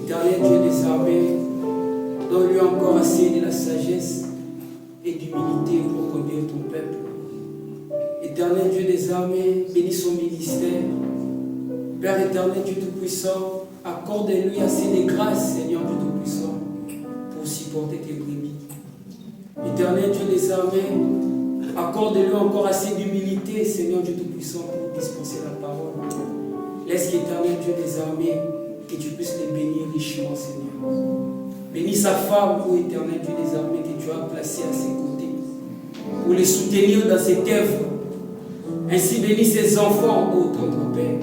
Éternel Dieu des armées, donne-lui encore assez de la sagesse et d'humilité pour conduire ton peuple. Éternel Dieu des armées, bénis son ministère. Père éternel Dieu Tout-Puissant, accorde-lui assez de grâce, Seigneur Dieu Tout-Puissant, pour supporter tes brebis. Éternel Dieu des armées, accorde-lui encore assez d'humilité, Seigneur Dieu Tout-Puissant, pour dispenser la parole. Laisse l'Éternel Dieu des armées, que tu puisses les bénir richement, Seigneur. Bénis sa femme, ô Éternel Dieu des armées, que tu as placée à ses côtés, pour les soutenir dans cette œuvre. Ainsi bénis ses enfants, ô tendre Père.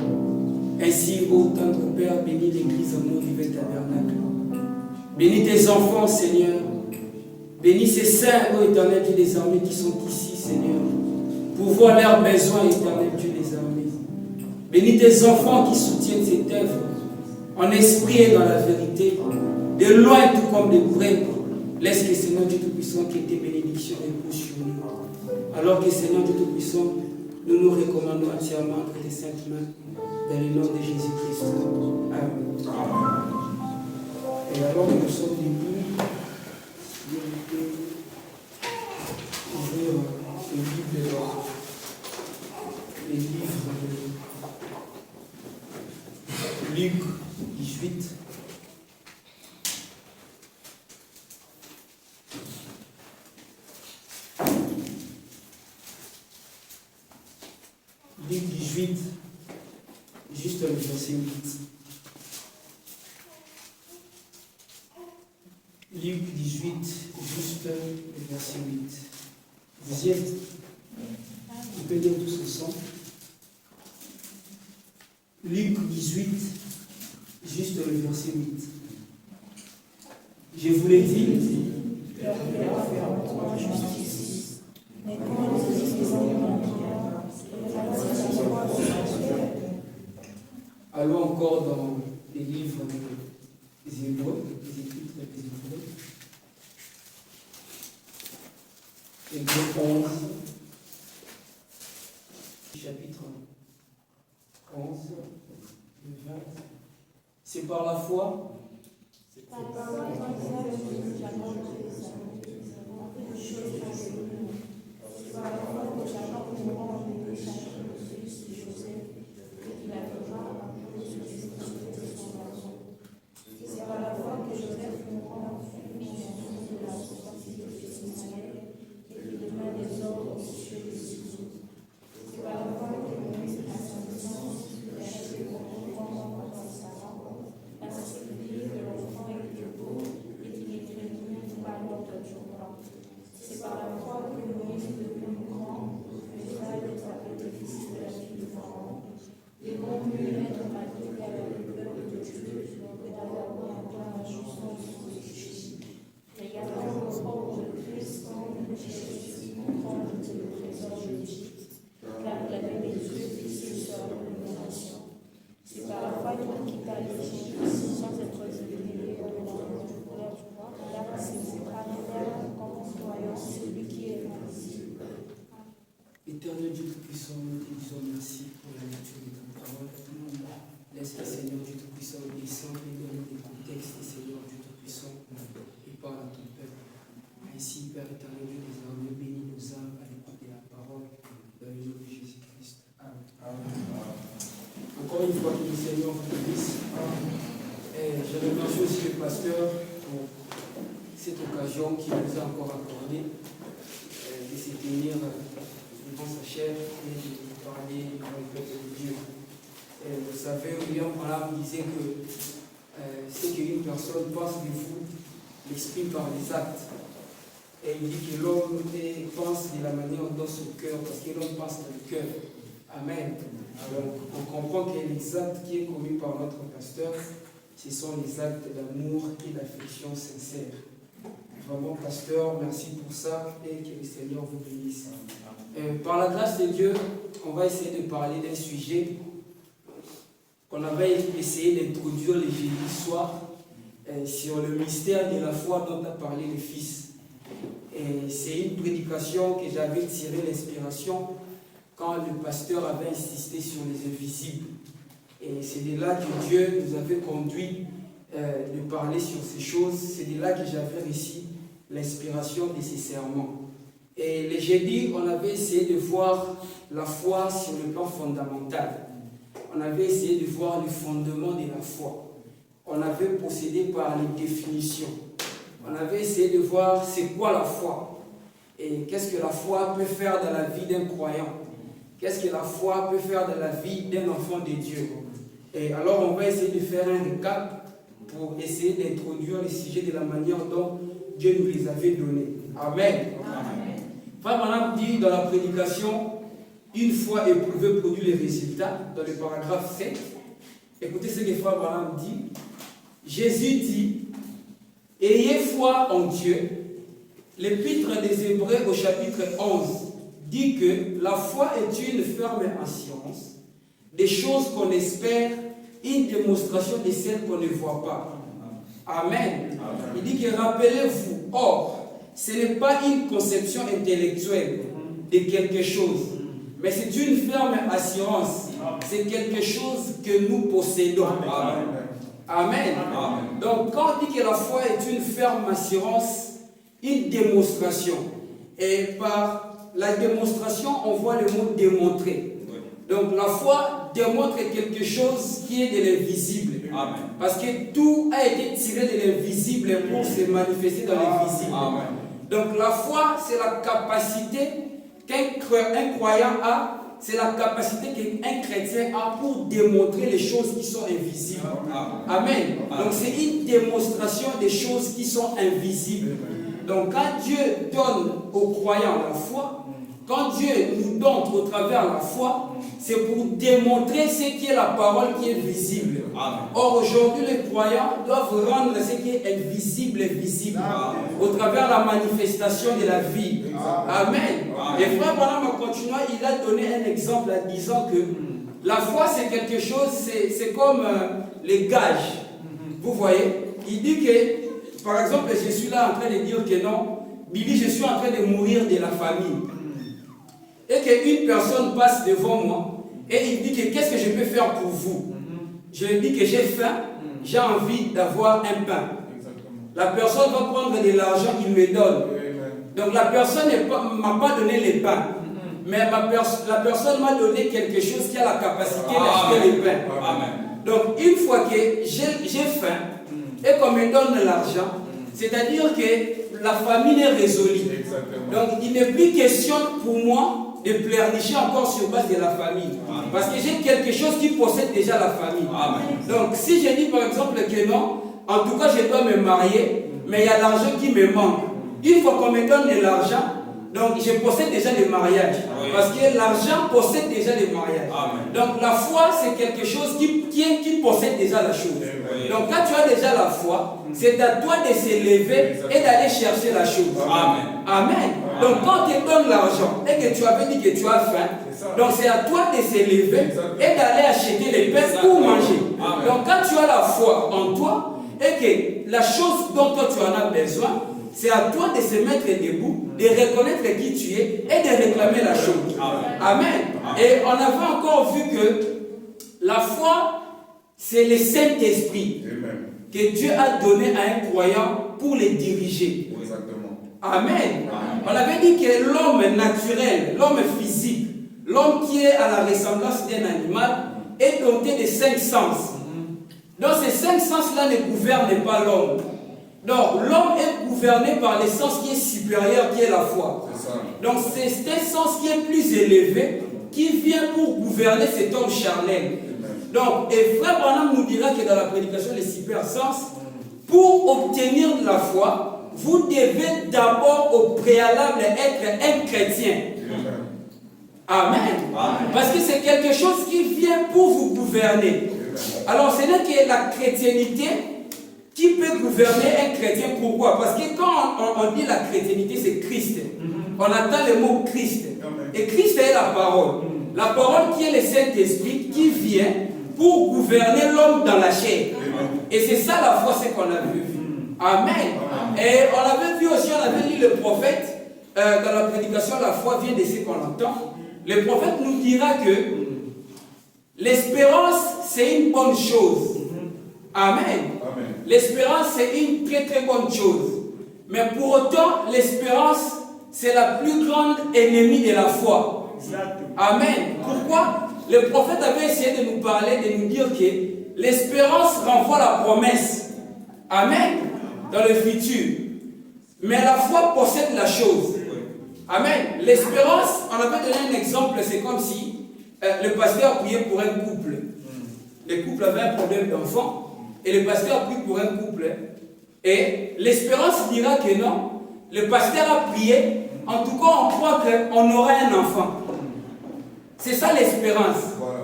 Ainsi, ô tendre Père, bénis l'Église en nom du tabernacle. Bénis tes enfants, Seigneur. Bénis ces saints, ô Éternel Dieu des armées, qui sont ici, Seigneur, pour voir leurs besoins, Éternel Dieu des armées. Bénis tes enfants qui soutiennent cette œuvre, en esprit et dans la vérité, de loin tout comme de près. Laisse que Seigneur Dieu Tout-Puissant, que tes bénédictions reposent sur nous. Alors que Seigneur Dieu Tout-Puissant, nous nous recommandons entièrement entre tes saintes mains, dans le nom de Jésus-Christ. Amen. Et alors que nous sommes debout, je vais ouvrir les livres de Luc 18. Luc 18, juste le verset 8. Luc 18, juste le verset 8. Vous y êtes? On peut lire tous ensemble. Luc 18, juste le verset 8. Je vous l'ai dit. Allons encore dans les livres des Hébreux, les Épîtres des Hébreux. Hébreux 11, chapitre 11, 20. C'est par la foi. Éternel Dieu Tout-Puissant, nous te disons merci pour la lecture de ta parole. Laisse le Seigneur Dieu Tout-Puissant descendre et donne des contextes, Seigneur Dieu Tout-Puissant, et parle à ton peuple. Ainsi, Père éternel Dieu des armées, bénis nos âmes à l'écoute de la parole, dans le nom de Jésus-Christ. Amen. Encore une fois, que le Seigneur vous bénisse. Je remercie aussi le pasteur pour cette occasion qu'il nous a encore accordée de se tenir devant sa chair et de parler dans le peuple de Dieu. Vous savez, William Branham disait que ce qu'une personne pense de vous l'exprime par les actes. Et il dit que l'homme pense de la manière dans son cœur, parce que l'homme pense dans le cœur. Amen. Alors, on comprend que les actes qui est commis par notre pasteur, ce sont les actes d'amour et d'affection sincère. Vraiment, pasteur, merci pour ça et que le Seigneur vous bénisse. Par la grâce de Dieu, on va essayer de parler d'un sujet qu'on avait essayé d'introduire le jeudi soir sur le mystère de la foi dont a parlé le Fils. C'est une prédication que j'avais tiré l'inspiration quand le pasteur avait insisté sur les invisibles. Et c'est de là que Dieu nous avait conduit de parler sur ces choses. C'est de là que j'avais reçu l'inspiration de ces sermons. Et le jeudi, on avait essayé de voir la foi sur le plan fondamental. On avait essayé de voir le fondement de la foi. On avait procédé par les définitions. On avait essayé de voir c'est quoi la foi. Et qu'est-ce que la foi peut faire dans la vie d'un croyant. Qu'est-ce que la foi peut faire dans la vie d'un enfant de Dieu. Et alors on va essayer de faire un récap pour essayer d'introduire les sujets de la manière dont Dieu nous les avait donnés. Amen. Amen. Frère Branham dit dans la prédication, une foi éprouvée produit les résultats, dans le paragraphe 7. Écoutez ce que Frère Branham dit. Jésus dit, ayez foi en Dieu. L'épître des Hébreux au chapitre 11 dit que la foi est une ferme assurance des choses qu'on espère, une démonstration de celles qu'on ne voit pas. Amen. Il dit que rappelez-vous, or, ce n'est pas une conception intellectuelle de quelque chose, mais c'est une ferme assurance. C'est quelque chose que nous possédons. Amen. Amen. Amen. Donc, quand on dit que la foi est une ferme assurance, une démonstration, et par la démonstration, on voit le mot démontrer. Donc, la foi démontre quelque chose qui est de l'invisible. Parce que tout a été tiré de l'invisible pour se manifester dans l'invisible. Donc, la foi, c'est la capacité qu'un croyant a. C'est la capacité qu'un chrétien a pour démontrer les choses qui sont invisibles. Amen. Donc c'est une démonstration des choses qui sont invisibles. Donc quand Dieu donne aux croyants la foi, quand Dieu nous donne au travers la foi, c'est pour démontrer ce qui est la parole qui est visible. Or aujourd'hui les croyants doivent rendre ce qui est invisible visible au travers de la manifestation de la vie. Amen. Et frère Branham en continuant, il a donné un exemple en disant que la foi c'est quelque chose, c'est comme les gages. Vous voyez, il dit que par exemple je suis là en train de dire que non, Billy, je suis en train de mourir de la famille. Et qu'une personne passe devant moi et il dit que qu'est-ce que je peux faire pour vous? Je lui dis que j'ai faim, j'ai envie d'avoir un pain. La personne va prendre de l'argent, il me donne. Donc la personne ne m'a pas donné les pains, mais la personne m'a donné quelque chose qui a la capacité d'acheter les pains. Donc une fois que j'ai faim et qu'on me donne l'argent, c'est-à-dire que la famine est résolue. Donc il n'est plus question pour moi de pleurnicher encore sur base de la famille. Parce que j'ai quelque chose qui possède déjà la famille. Donc si je dis par exemple que non, en tout cas je dois me marier, mais il y a l'argent qui me manque. Une fois qu'on me donne de l'argent, donc je possède déjà le mariage. Parce que l'argent possède déjà le mariage. Donc la foi c'est quelque chose qui possède déjà la chose. Donc quand tu as déjà la foi, c'est à toi de s'élever et d'aller chercher la chose. Amen. Donc quand on te donne l'argent et que tu avais dit que tu as faim, donc c'est à toi de s'élever et d'aller acheter les pains pour manger. Donc quand tu as la foi en toi et que la chose dont toi tu en as besoin, c'est à toi de se mettre debout, de reconnaître qui tu es et de réclamer la chose. Amen. Et on avait encore vu que la foi, c'est le Saint-Esprit que Dieu a donné à un croyant pour les diriger. Amen. On avait dit que l'homme naturel, l'homme physique, l'homme qui est à la ressemblance d'un animal, est doté de 5 sens. Donc ces 5 sens-là ne gouvernent pas l'homme. Donc l'homme est gouverné par l'essence qui est supérieure, qui est la foi. Donc c'est un sens qui est plus élevé, qui vient pour gouverner cet homme charnel. Donc, et frère Branham nous dira que dans la prédication des super sens, pour obtenir de la foi, vous devez d'abord au préalable être un chrétien. Amen. Parce que c'est quelque chose qui vient pour vous gouverner. Alors ce n'est que la chrétienté qui peut gouverner un chrétien. Pourquoi? Parce que quand on dit la chrétienté, c'est Christ. On attend le mot Christ. Et Christ est la parole. La parole qui est le Saint-Esprit qui vient pour gouverner l'homme dans la chair. Et c'est ça la foi, c'est qu'on a vu. Amen. Et on avait vu aussi, on avait lu le prophète, dans la prédication, la foi vient de ce qu'on entend. Le prophète nous dira que l'espérance, c'est une bonne chose. Amen. Amen. L'espérance, c'est une très très bonne chose. Mais pour autant, l'espérance, c'est la plus grande ennemie de la foi. Exactement. Amen. Pourquoi? Le prophète avait essayé de nous parler, de nous dire que l'espérance renvoie la promesse. Amen. Dans le futur. Mais la foi possède la chose. Amen. L'espérance, on avait donné un exemple, c'est comme si le pasteur priait pour un couple. Le couple avait un problème d'enfant et le pasteur prie pour un couple. Et l'espérance dira que non. Le pasteur a prié. En tout cas, on croit qu'on aura un enfant. C'est ça l'espérance. Voilà.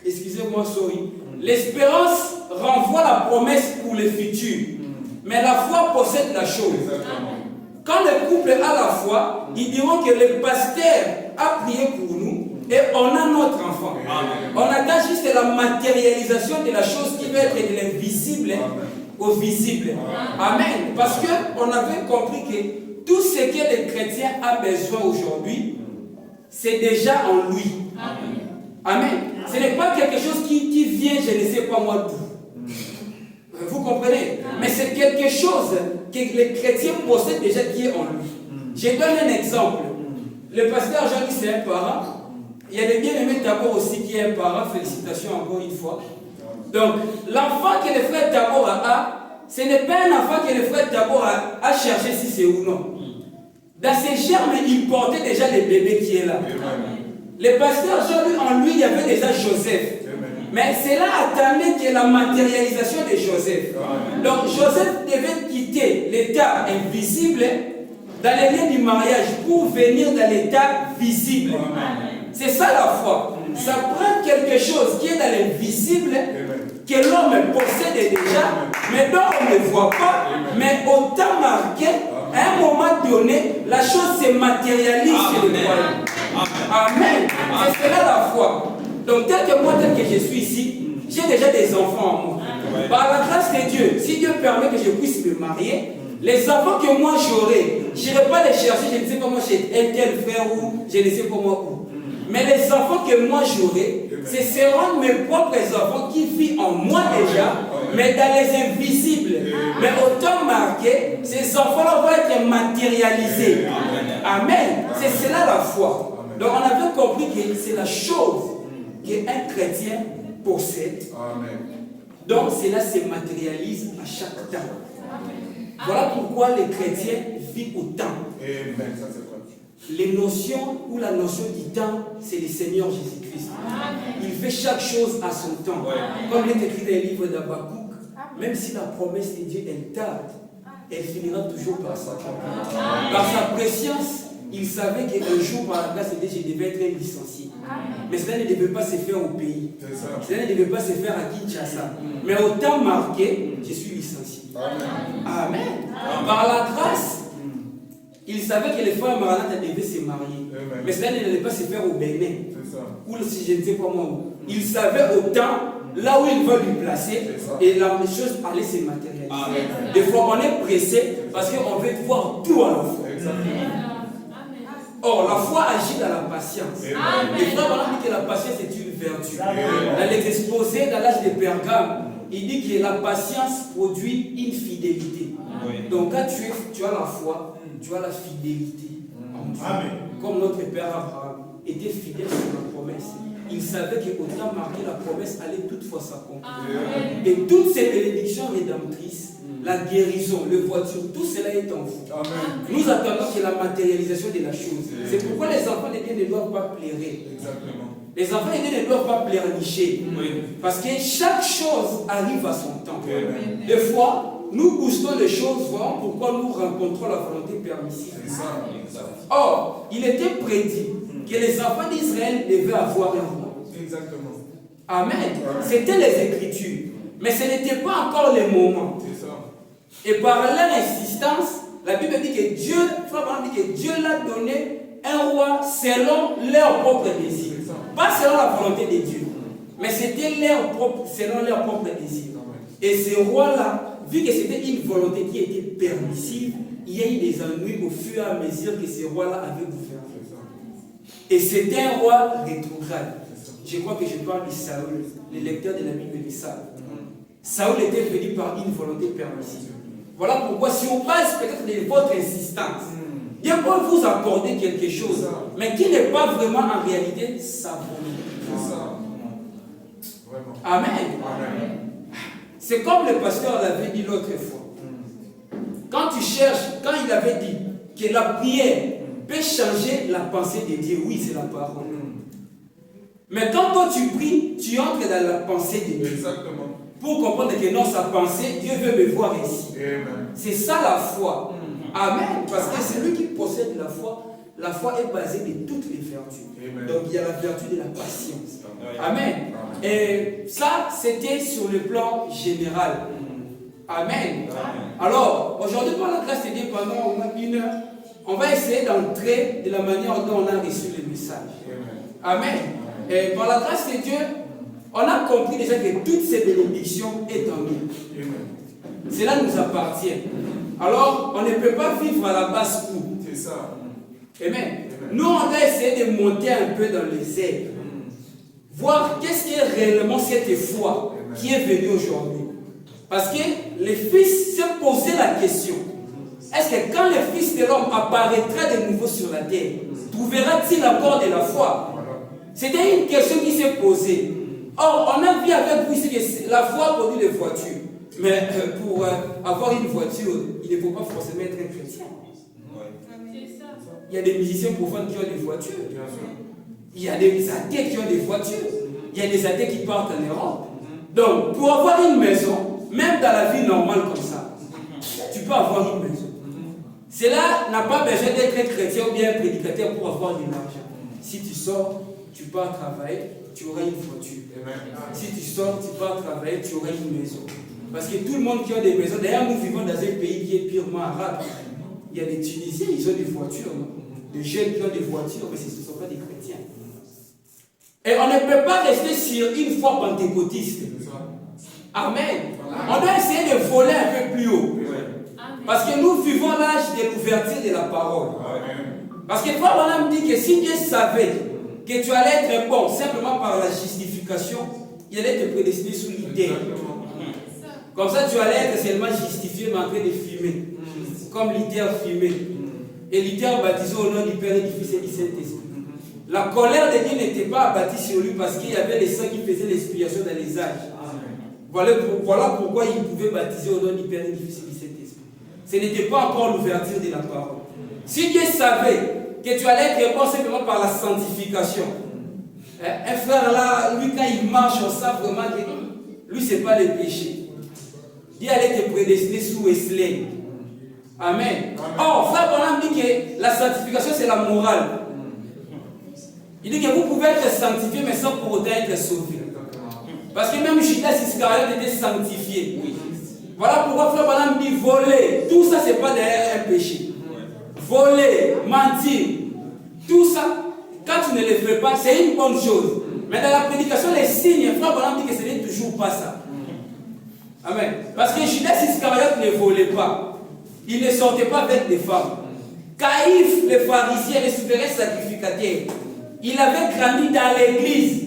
Excusez-moi, sorry. L'espérance renvoie la promesse pour le futur. Mais la foi possède la chose. Exactement. Quand le couple a la foi, ils diront que le pasteur a prié pour nous et on a notre enfant. Amen. On attend juste la matérialisation de la chose qui va être de l'invisible au visible. Amen. Parce qu'on avait compris que tout ce que le chrétien a besoin aujourd'hui, c'est déjà en lui. Amen. Ce n'est pas quelque chose qui vient, je ne sais pas moi d'où. Vous comprenez? Mais c'est quelque chose que les chrétiens possèdent déjà qui est en lui. Je donne un exemple. Le pasteur Jean-Louis, c'est un parent. Il y a des bien-aimés Tabor aussi qui est un parent. Félicitations encore une fois. Donc, l'enfant que le frère Tabor a, ce n'est pas un enfant que le frère Tabor a cherché si c'est ou non. Dans ses germes, il portait déjà le bébé qui est là. Le pasteur Jean-Louis, en lui, il y avait déjà Joseph. Mais cela attendait que la matérialisation de Joseph. Donc Joseph devait quitter l'état invisible dans les liens du mariage pour venir dans l'état visible. C'est ça la foi. Ça prend quelque chose qui est dans l'invisible, que l'homme possède déjà, mais dont on ne voit pas, mais au temps marqué, à un moment donné, la chose se matérialise chez le croyant. Amen. C'est cela la foi. Donc tel que moi, tel que je suis ici, j'ai déjà des enfants en moi. Par la grâce de Dieu, si Dieu permet que je puisse me marier, les enfants que moi j'aurai, je n'irai pas les chercher, je ne sais pas moi chez un tel frère ou je ne sais pas moi où. Mais les enfants que moi j'aurai, ce seront mes propres enfants qui vivent en moi déjà, mais dans les invisibles. Mais au temps marqué, ces enfants-là vont être matérialisés. Amen. C'est cela la foi. Donc on avait compris que c'est la chose qu'un chrétien possède. Amen. Donc cela se matérialise à chaque temps. Voilà pourquoi les chrétiens vivent au temps. Amen. Ça c'est pratique. Les notions ou la notion du temps, c'est le Seigneur Jésus-Christ. Il fait chaque chose à son temps. Comme il est écrit dans les livres d'Habakkuk, même si la promesse de Dieu elle tarde, elle finira toujours par s'accomplir. Par sa préscience, il savait qu'un jour, par la grâce de Dieu, je devais être licencié. Mais cela ne devait pas se faire au pays. Cela ne devait pas se faire à Kinshasa. Mais au temps marqué, je suis licencié. Amen. Par la grâce, il savait que les frères Maranatha devaient se marier. Mais cela ne devait pas se faire au Bénin. Ou si je ne sais pas moi où. Il savait au temps, là où il va lui placer, et la chose allait se matérialiser. Des fois, on est pressé parce qu'on veut voir tout à la fois. Or, la foi agit dans la patience. Les frères Maranatha dit que la patience est une vertu. Dans les exposés, dans l'âge de Pergame, il dit que la patience produit une fidélité. Donc, quand tu as la foi, tu as la fidélité en Dieu. Comme notre père Abraham était fidèle sur la promesse. Il savait qu'au temps marqué, la promesse allait toutefois s'accomplir. Et toutes ces bénédictions rédemptrices, la guérison, le voiture, tout cela est en vous. Nous attendons que la matérialisation de la chose. C'est pourquoi les enfants de Dieu ne doivent pas plairer. Les enfants de Dieu ne doivent pas pleurnicher. Parce que chaque chose arrive à son temps. Des fois, nous boostons les choses, voyons pourquoi nous rencontrons la volonté permissive. Or, il était prédit que les enfants d'Israël devaient avoir un roi. Amen. C'était les Écritures. Mais ce n'était pas encore le moment. Et par leur insistance, la Bible dit que Dieu, l'a donné un roi selon leur propre désir. Pas selon la volonté de Dieu. Mais c'était selon leur propre désir. Et ce roi-là, vu que c'était une volonté qui était permissive, il y a eu des ennuis au fur et à mesure que ce roi-là avait gouverné. Et c'était un roi rétrograde. Je crois que je parle de Saül, le lecteur de la Bible de Saül. Saül était venu par une volonté permissive. Voilà pourquoi, si on base peut-être de votre insistance, Dieu peut vous accorder quelque chose, mais qui n'est pas vraiment en réalité sa volonté. Amen. C'est comme le pasteur l'avait dit l'autre fois. Quand tu cherches, quand il avait dit que la prière peut changer la pensée de Dieu, oui, c'est la parole. Mais quand toi tu pries, tu entres dans la pensée de Dieu. Exactement. Pour comprendre que non, sa pensée, Dieu veut me voir ici. C'est ça la foi. Amen. Parce que c'est lui qui possède la foi. La foi est basée de toutes les vertus. Amen. Donc il y a la vertu de la patience. Amen. Et ça, c'était sur le plan général. Amen. Alors, aujourd'hui, par la grâce de Dieu, pendant au moins 1 heure, on va essayer d'entrer de la manière dont on a reçu le message. Amen. Et par la grâce de Dieu, on a compris déjà que toutes ces bénédictions sont en nous. Cela nous appartient. Alors, on ne peut pas vivre à la basse cour. C'est ça. Amen. Nous, on doit essayer de monter un peu dans les airs. Voir qu'est-ce qui est réellement cette foi qui est venue aujourd'hui. Parce que les fils se posaient la question. Est-ce que quand le Fils de l'homme apparaîtra de nouveau sur la terre, trouvera-t-il encore de la foi? C'était une question qui s'est posée. Or, on a vu avec vous ici que la foi produit des voitures. Mais pour avoir une voiture, il ne faut pas forcément être un chrétien. Il y a des musiciens profanes qui ont des voitures. Il y a des athées qui ont des voitures. Il y a des athées qui partent en Europe. Donc, pour avoir une maison, même dans la vie normale comme ça, tu peux avoir une maison. Cela n'a pas besoin d'être chrétien ou bien un prédicateur pour avoir de l'argent. Si tu sors, tu pars travailler, tu auras une voiture. Si tu sors, tu pars travailler, tu auras une maison. Parce que tout le monde qui a des maisons, d'ailleurs nous vivons dans un pays qui est purement arabe. Il y a des Tunisiens, ils ont des voitures. Des jeunes qui ont des voitures, mais ce ne sont pas des chrétiens. Et on ne peut pas rester sur une foi pentecôtiste. Amen. On doit essayer de voler un peu plus haut. Parce que nous vivons l'âge de l'ouverture de la parole. Parce que toi, on dit que si Dieu savait que tu allais être bon simplement par la justification, il allait te prédestiner sous l'idée. Comme ça, tu allais être seulement justifié, mais en train de fumer. Comme l'idée fumé. Et l'idée baptisé au nom du Père et du Fils et du Saint-Esprit. La colère de Dieu n'était pas abattue sur lui parce qu'il y avait les saints qui faisaient l'expiation dans les âges. Voilà pourquoi il pouvait baptiser au nom du Père et du Fils et du Saint-Esprit. Ce n'était pas encore l'ouverture de la parole. Si Dieu savait que tu allais être bon simplement par la sanctification, un frère là, lui quand il marche, on sait vraiment que lui c'est pas le péché. Dieu allait te prédestiner sous Wesley. Amen. Or, frère Branham dit que la sanctification c'est la morale. Il dit que vous pouvez être sanctifié mais sans pour autant être sauvé. Parce que même Judas Iscariote était sanctifié. Voilà pourquoi frère Branham dit voler. Tout ça c'est pas derrière un péché. Voler, mentir, tout ça, quand tu ne le fais pas, c'est une bonne chose. Mais dans la prédication, les signes, frère Branham dit que ce n'est toujours pas ça. Amen. Parce que Judas Iscariote ne volait pas. Il ne sortait pas avec des femmes. Caïphe, le pharisien, le souverain sacrificateur, il avait grandi dans l'église.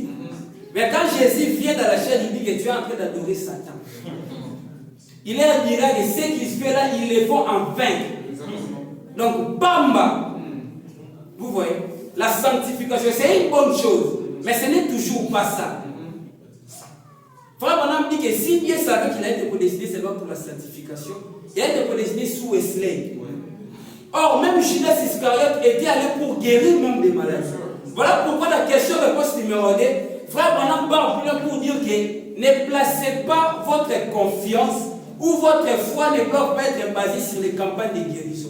Mais quand Jésus vient dans la chair, il dit que tu es en train d'adorer Satan. Il leur dira que ce qu'ils fait là, ils le font en vain. Donc, bamba. Vous voyez, la sanctification, c'est une bonne chose. Mais ce n'est toujours pas ça. Frère Branham dit que si Dieu savait qu'il a été prédestiné seulement pour la sanctification, il a été prédestiné sous Wesley. Or, même Judas Iscariote était allé pour guérir même des malades. Voilà pourquoi la question-réponse numéro 2, Frère Branham parle plus loin pour dire que ne placez pas votre confiance ou votre foi ne doit pas être basée sur les campagnes de guérison.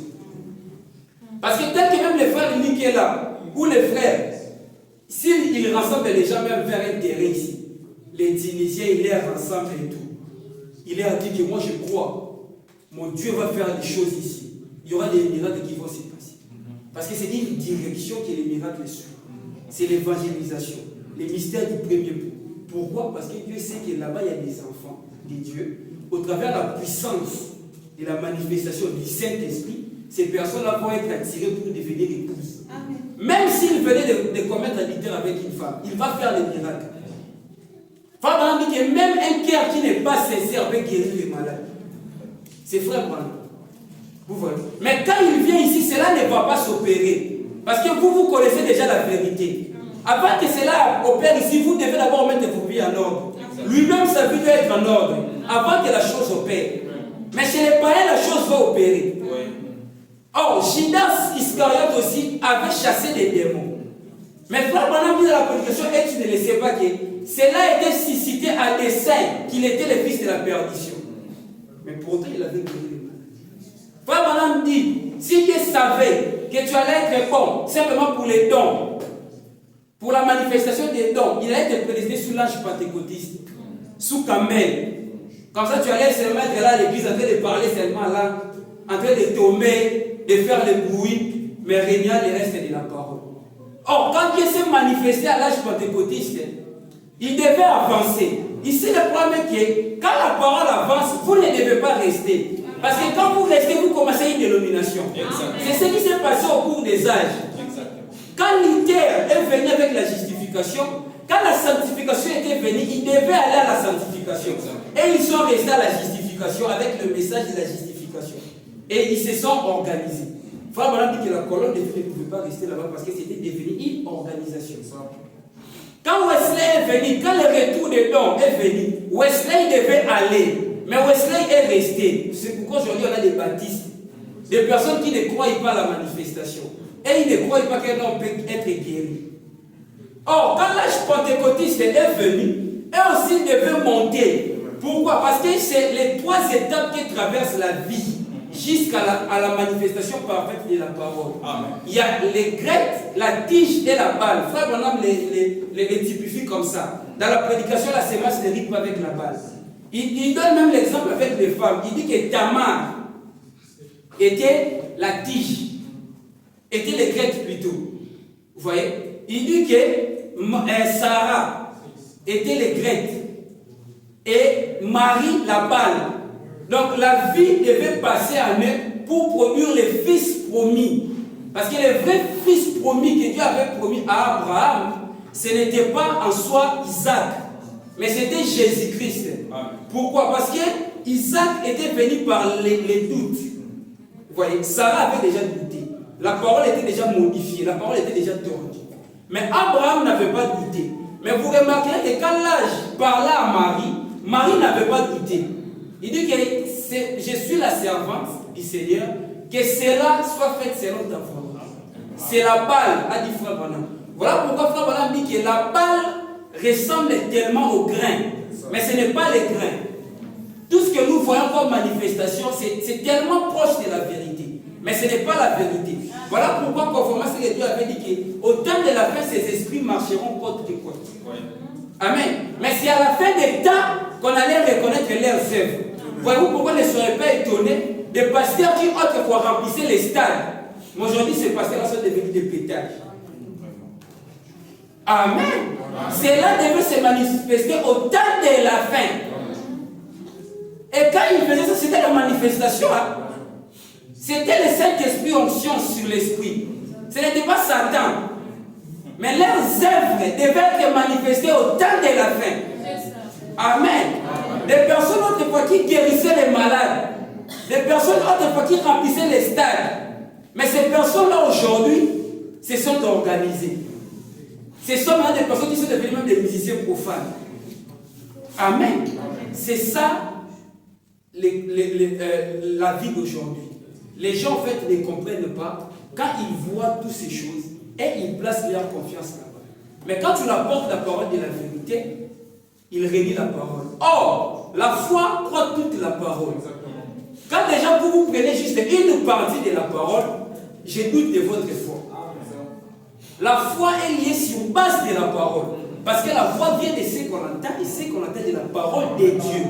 Parce que tel que même les frères Nick est là, ou les frères, s'ils rassemblent les gens même vers un terrain ici, les Tunisiens, ils les rassemblent et tout. Il leur dit que moi je crois, mon Dieu va faire des choses ici. Il y aura des miracles qui vont se passer. Parce que c'est une direction que les miracles suivent. C'est l'évangélisation, les mystères du premier pot. Pourquoi? Parce que Dieu sait que là-bas il y a des enfants de Dieu. Au travers de la puissance de la manifestation du Saint-Esprit, ces personnes-là vont être attirées pour devenir épouses. Même s'il venait de commettre l'adultère avec une femme, il va faire les miracles. Frère Branham dit que même un cœur qui n'est pas sincère peut guérir les malades. C'est frère Branham. Vous voyez. Mais quand il vient ici, cela ne va pas s'opérer. Parce que vous connaissez déjà la vérité. Avant que cela opère ici, vous devez d'abord mettre vos vies en ordre. Lui-même, sa vie doit être en ordre. Avant que la chose opère. Mais chez les païens, la chose va opérer. Or, Judas Iscariote aussi avait chassé des démons. Mais frère Branham dit dans la prédication, et tu ne le sais pas que cela était suscité à dessein qu'il était le fils de la perdition. Mais pourtant, il avait guéri les malades. Frère Branham dit, si Dieu savait que tu allais être bon, simplement pour les dons, pour la manifestation des dons, il allait te prédestiné sous l'âge pentecôtiste, sous Camel. Comme ça, tu allais seulement être là à l'église en train de parler seulement là, en train de tomber, de faire le bruit, mais régner le reste de la parole. Or, quand Dieu s'est manifesté à l'âge pentecôtiste, il devait avancer. Ici, le problème est que quand la parole avance, vous ne devez pas rester. Parce que quand vous restez, vous commencez une dénomination. C'est ce qui s'est passé au cours des âges. Quand Luther est venu avec la justification, quand la sanctification était venue, il devait aller à la sanctification. Et ils sont restés à la justification avec le message de la justification. Et ils se sont organisés. Frère Branham dit que la colonne de Dieu ne pouvait pas rester là-bas parce que c'était devenu une organisation. Quand Wesley est venu, quand le retour des dons est venu, Wesley devait aller. Mais Wesley est resté. C'est pourquoi aujourd'hui on a des baptistes, des personnes qui ne croient pas à la manifestation. Et ils ne croient pas qu'un homme peut être guéri. Or, quand l'âge pentecôtiste est venu, eux aussi devaient monter. Pourquoi? Parce que c'est les trois étapes qui traversent la vie jusqu'à la manifestation parfaite de la parole. Amen. Il y a les grettes, la tige et la balle. Frère Branham les typifie comme ça. Dans la prédication, la sémence ne rythme avec la balle. Il donne même l'exemple avec les femmes. Il dit que Tamar était la tige, était les grettes plutôt. Vous voyez? Il dit que Sarah était les grettes et Marie la balle. Donc la vie devait passer en eux pour produire les fils promis. Parce que les vrais fils promis que Dieu avait promis à Abraham, ce n'était pas en soi Isaac, mais c'était Jésus-Christ. Pourquoi? Parce que Isaac était venu par les doutes. Vous voyez, Sarah avait déjà douté. La parole était déjà modifiée, la parole était déjà tordue. Mais Abraham n'avait pas douté. Mais vous remarquerez que quand l'âge parlait à Marie, Marie n'avait pas douté. Il dit que je suis la servante du Seigneur, que cela soit fait selon ta volonté. C'est la balle, a dit Frère Branham. Voilà pourquoi Frère Branham dit que la balle ressemble tellement au grain, mais ce n'est pas les grains. Tout ce que nous voyons comme manifestation, c'est tellement proche de la vérité, mais ce n'est pas la vérité. Voilà pourquoi, conformément à ce que Dieu avait dit, qu'au temps de la fin, ces esprits marcheront côte à côte. Amen. Mais c'est à la fin des temps qu'on allait reconnaître leurs œuvres. Voyez-vous pourquoi ne serez pas étonnés des pasteurs qui autrefois remplissaient les stades. Mais aujourd'hui, ces pasteurs sont devenus des pétages. Amen. Cela devait se manifester au temps de la fin. Et quand ils faisaient ça, c'était la manifestation. C'était le Saint-Esprit onction sur l'Esprit. Ce n'était pas Satan. Mais leurs œuvres devaient être manifestées au temps de la fin. Amen. Des personnes autrefois qui guérissaient les malades. Des personnes autrefois qui remplissaient les stades. Mais ces personnes-là aujourd'hui se sont organisées. Ce sont des personnes qui sont devenues même des musiciens profanes. Amen. C'est ça la vie d'aujourd'hui. Les gens en fait ne comprennent pas quand ils voient toutes ces choses et ils placent leur confiance là-bas. Mais quand tu apportes la parole de la vérité, ils renient la parole. Or, la foi croit toute la parole. Quand déjà vous prenez juste une partie de la parole, je doute de votre foi. La foi est liée sur base de la parole. Parce que la foi vient de ce qu'on entend et ce qu'on entend de la parole de Dieu.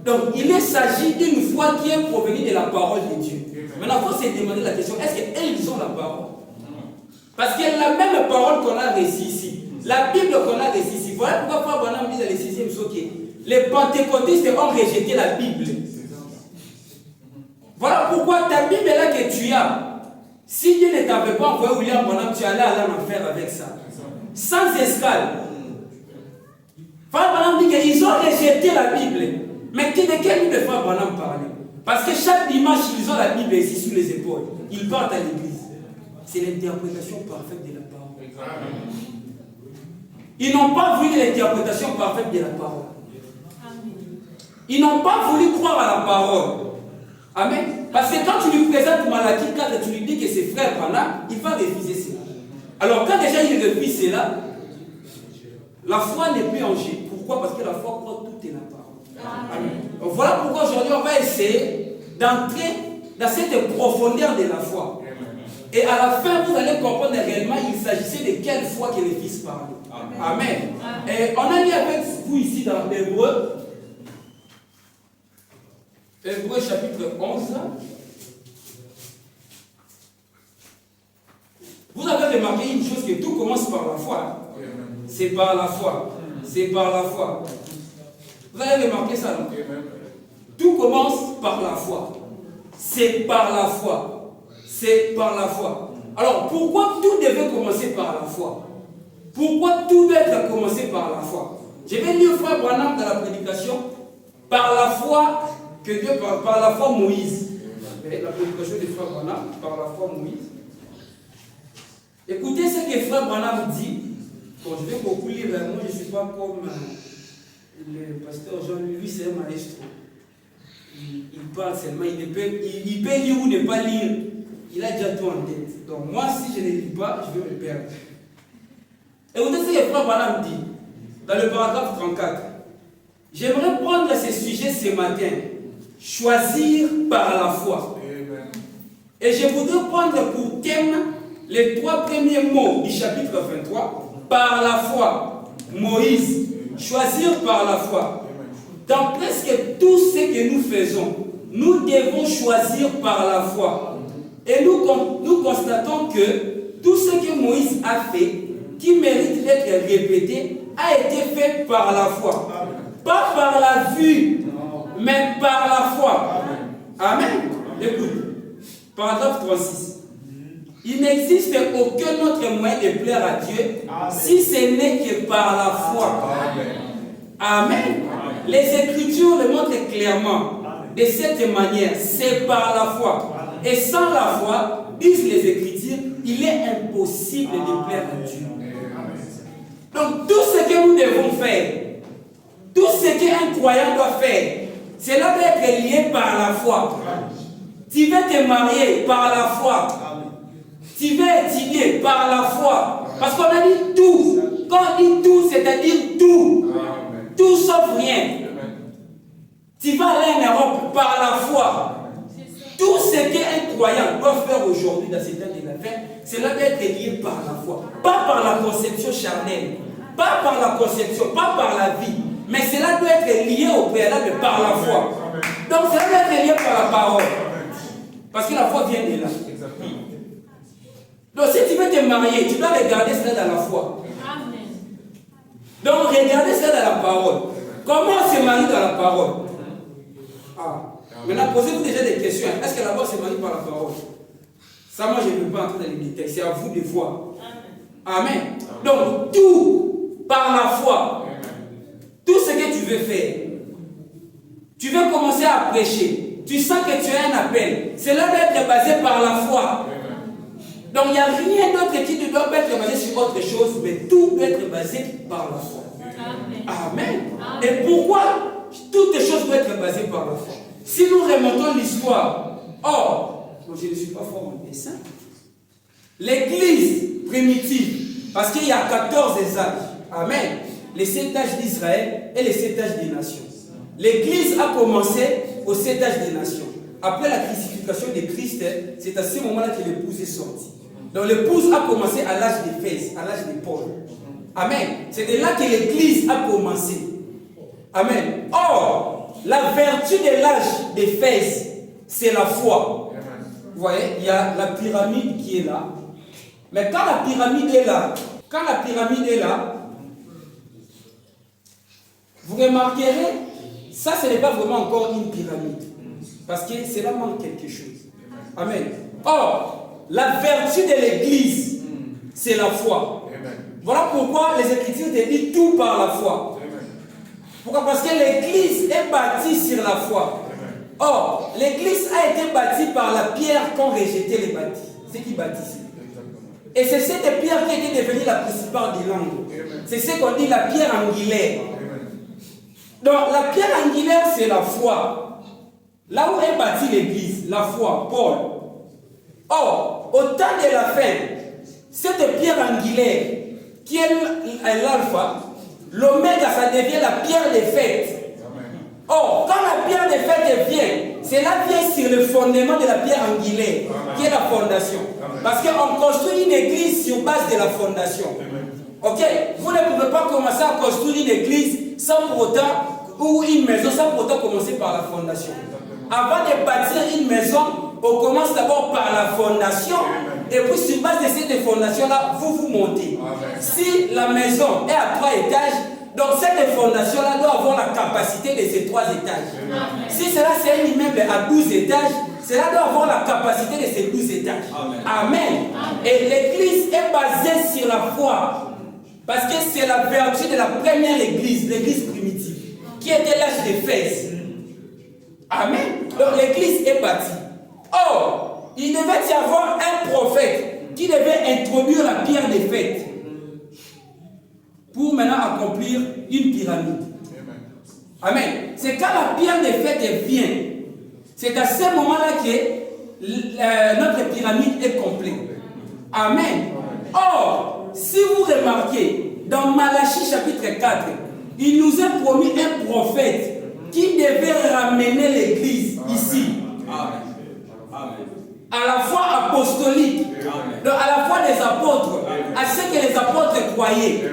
Donc, il s'agit d'une foi qui est provenue de la parole de Dieu. Maintenant, il faut se demander la question, est-ce qu'ils ont la parole? Parce que la même parole qu'on a reçue ici, la Bible qu'on a reçue ici, voilà pourquoi Frère Branham dit dans le 6e socket, les pentecôtistes ont rejeté la Bible. Voilà pourquoi ta Bible là que tu as, si Dieu ne t'avait pas envoyé William Branham, tu allais aller en enfer avec ça. Sans escale. Frère Branham dit qu'ils ont rejeté la Bible. Mais de quelle Bible Frère Branham parlait? Parce que chaque dimanche, ils ont la Bible ici sous les épaules. Ils partent à l'église. C'est l'interprétation parfaite de la parole. Ils n'ont pas voulu l'interprétation parfaite de la parole. Ils n'ont pas voulu croire à la parole. Amen. Parce que quand tu lui présentes Malachie 4, tu lui dis que c'est frère Branham, il va refuser cela. Alors quand déjà il refuse cela, la foi n'est plus en jeu. Pourquoi? Parce que la foi croit tout est la parole. Amen. Donc voilà pourquoi aujourd'hui on va essayer d'entrer dans cette profondeur de la foi. Et à la fin, vous allez comprendre réellement il s'agissait de quelle foi que le Fils parlait. Amen. Et on a lu avec vous ici dans Hébreu. Hébreu chapitre 11. Vous avez remarqué une chose, que tout commence par la foi. C'est par la foi. C'est par la foi. Vous avez remarqué ça, non? Tout commence par la foi. C'est par la foi. C'est par la foi. Alors, pourquoi tout devait commencer par la foi? Pourquoi tout doit être commencé par la foi? Je vais lire frère Branham dans la prédication. Par la foi que Dieu, par la foi Moïse. La prédication de frère Branham, par la foi Moïse. Écoutez ce que frère Branham dit. Bon, je vais beaucoup lire, moi je ne suis pas comme le pasteur Jean-Louis, lui c'est un maestro. Il parle seulement, il peut lire ou ne pas lire. Il a déjà tout en tête. Donc moi, si je ne lis pas, je vais me perdre. Écoutez ce que frère Branham dit dans le paragraphe 34. J'aimerais prendre ce sujet ce matin. Choisir par la foi. Et je voudrais prendre pour thème les 3 premiers mots du chapitre 23. Par la foi. Moïse. Choisir par la foi. Dans presque tout ce que nous faisons, nous devons choisir par la foi. Et nous constatons que tout ce que Moïse a fait, qui mérite d'être répété, a été fait par la foi. Pas par la vue, mais par la foi. Amen. Écoute, paragraphe 36. Il n'existe aucun autre moyen de plaire à Dieu si ce n'est que par la foi. Amen. Les Écritures le montrent clairement. De cette manière, c'est par la foi. Et sans la foi, disent les Écritures, il est impossible de plaire à Dieu. Donc tout ce que nous devons faire, tout ce qu'un croyant doit faire, cela doit être lié par la foi. Tu veux te marier par la foi. Tu veux étudier par la foi. Parce qu'on a dit tout. Quand on dit tout, c'est-à-dire tout. Tout sauf rien. Tu vas aller en Europe par la foi. Tout ce qu'un croyant doit faire aujourd'hui dans ces temps de la fin, cela doit être lié par la foi. Pas par la conception charnelle. Pas par la conception, pas par la vie. Mais cela doit être lié au préalable par la foi. Donc cela doit être lié par la parole. Parce que la foi vient de là. Donc si tu veux te marier, tu dois regarder cela dans la foi. Donc regardez cela dans la parole. Comment on se marie dans la parole? Maintenant posez-vous déjà des questions. Est-ce que d'abord on se marie par la parole? Ça moi je ne veux pas entrer dans les détails. C'est à vous de voir. Amen. Donc tout par la foi. Tout ce que tu veux faire. Tu veux commencer à prêcher. Tu sens que tu as un appel. Cela doit être basé par la foi. Donc il n'y a rien d'autre qui ne doit pas être basé sur autre chose, mais tout doit être basé par la foi. Amen. Et pourquoi toutes les choses doivent être basées par la foi? Si nous remontons l'histoire, je ne suis pas fort en dessin, l'église primitive, parce qu'il y a 14 âges, amen, les 7 âges d'Israël et les 7 âges des nations. L'église a commencé aux 7 âges des nations. Après la crucifixion de Christ, c'est à ce moment-là que l'épouse est sortie. Donc l'épouse a commencé à l'âge d'Éphèse, à l'âge de Paul. Amen. C'est de là que l'église a commencé. Amen. Or, la vertu de l'âge d'Éphèse, c'est la foi. Vous voyez, il y a la pyramide qui est là. Mais quand la pyramide est là, vous remarquerez, ça ce n'est pas vraiment encore une pyramide. Parce que cela manque quelque chose. Amen. Or, la vertu de l'église, c'est la foi. Voilà pourquoi les Écritures te disent tout par la foi. Pourquoi? Parce que l'église est bâtie sur la foi. Or, l'église a été bâtie par la pierre qu'ont rejeté les bâtis. C'est qui bâtissent. Et c'est cette pierre qui est devenue la principale des langues. C'est ce qu'on dit la pierre angulaire. Donc, la pierre angulaire, c'est la foi. Là où est bâtie l'église, la foi, Paul. Or, au temps de la fin, cette pierre angulaire, qui est l'alpha, l'oméga, ça devient la pierre des fêtes. Or, quand la pierre des fêtes vient, cela vient sur le fondement de la pierre angulaire, qui est la fondation. Parce qu'on construit une église sur base de la fondation. Ok? Vous ne pouvez pas commencer à construire une église sans pour autant, ou une maison sans pour autant commencer par la fondation. Avant de bâtir une maison, on commence d'abord par la fondation. Et puis sur base de cette fondation-là, vous montez. Si la maison est à 3 étages, donc cette fondation-là doit avoir la capacité de ces 3 étages. Si cela c'est un immeuble à 12 étages, cela doit avoir la capacité de ces 12 étages. Amen. Et l'église est basée sur la foi. Parce que c'est la vertu de la première église, l'église primitive, qui était l'âge d'Éphèse. Amen. Donc l'église est bâtie. Or, il devait y avoir un prophète qui devait introduire la pierre des fêtes pour maintenant accomplir une pyramide. Amen. C'est quand la pierre des fêtes vient, c'est à ce moment-là que notre pyramide est complète. Amen. Or, si vous remarquez, dans Malachie chapitre 4, il nous a promis un prophète qui devait ramener l'église ici. À la foi apostolique, donc à la foi des apôtres, à ce que les apôtres croyaient.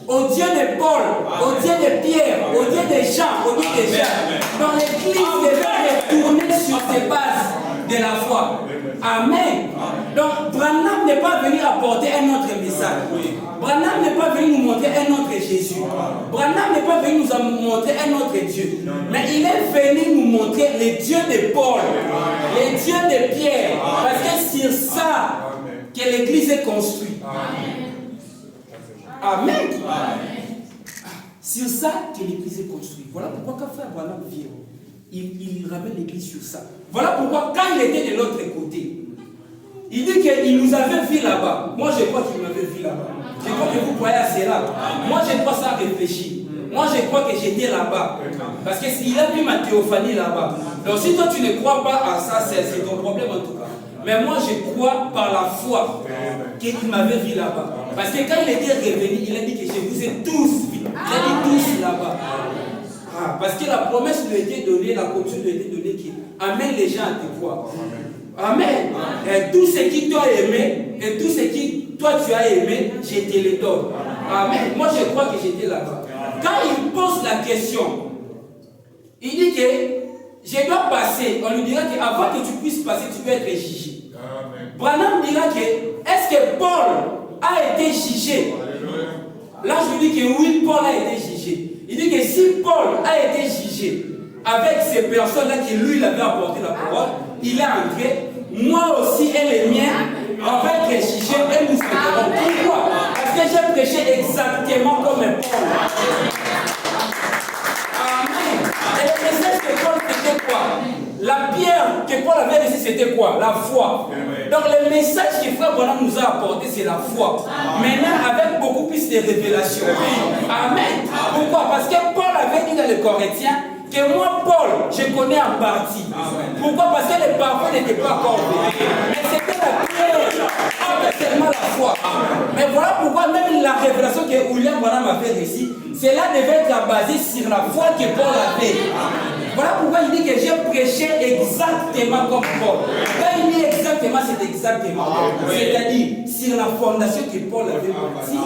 Au Dieu de Paul, au Dieu de Pierre, au Dieu de Jean, au Dieu de Jean. Donc l'église devait retourner sur ces bases de la foi. Amen. Donc Branham n'est pas venu apporter un autre message. Branham n'est pas venu nous montrer un autre Jésus. Branham n'est pas venu nous montrer un autre Dieu. Mais il est venu nous montrer les dieux de Paul, les dieux de Pierre. Parce que c'est sur ça que l'église est construite. Amen. Sur ça que l'église est construite. Voilà pourquoi quand frère Branham vient, il ramène l'église sur ça. Voilà pourquoi quand il était de l'autre côté, il dit qu'il nous avait vu là-bas. Moi je crois qu'il m'avait vu là-bas. Je crois que vous croyez à cela. Moi je crois ça réfléchir. Moi je crois que j'étais là-bas. Parce qu'il a vu ma théophanie là-bas. Donc si toi tu ne crois pas à ça, c'est ton problème en tout cas. Mais moi je crois par la foi qu'il m'avait vu là-bas. Parce que quand il était revenu, il a dit que je vous ai tous vus. Il a dit tous là-bas. Parce que la promesse lui a été donnée, la commission lui a été donnée qui amène les gens à te croire. Amen. Et tout ce qui t'a aimé, et tout ce qui toi tu as aimé, je te le donne. Amen. Moi je crois que j'étais là-bas. Quand il pose la question, il dit que je dois passer. On lui dira qu'avant que tu puisses passer, tu peux être jugé. Branham dira que est-ce que Paul a été jugé? Là je lui dis que oui, Paul a été jugé. Il dit que si Paul a été jugé avec ces personnes-là qui lui avait apporté la parole, il est entré. Moi aussi et les miens, on va être jugés et nous serons. Pourquoi? Parce que j'ai prêché exactement comme Paul. Amen. Et le message de Paul, c'était quoi? La pierre que Paul avait laissée, c'était quoi? La foi. Donc le message que Frère Branham nous a apporté, c'est la foi. Maintenant, avec beaucoup plus de révélations. Amen. Pourquoi? Parce que Paul avait dit dans les Corinthiens que moi, Paul, je connais en partie. Pourquoi? Parce que les parfums n'étaient pas encore venus. Mais c'était la pierre, pas seulement la foi. Mais voilà pourquoi même la révélation que William Branham a fait ici, cela devait être basé sur la foi que Paul avait. Voilà pourquoi il dit que j'ai prêché exactement comme Paul. Quand il dit exactement, c'est exactement. C'est-à-dire, sur la fondation que Paul avait bâtie,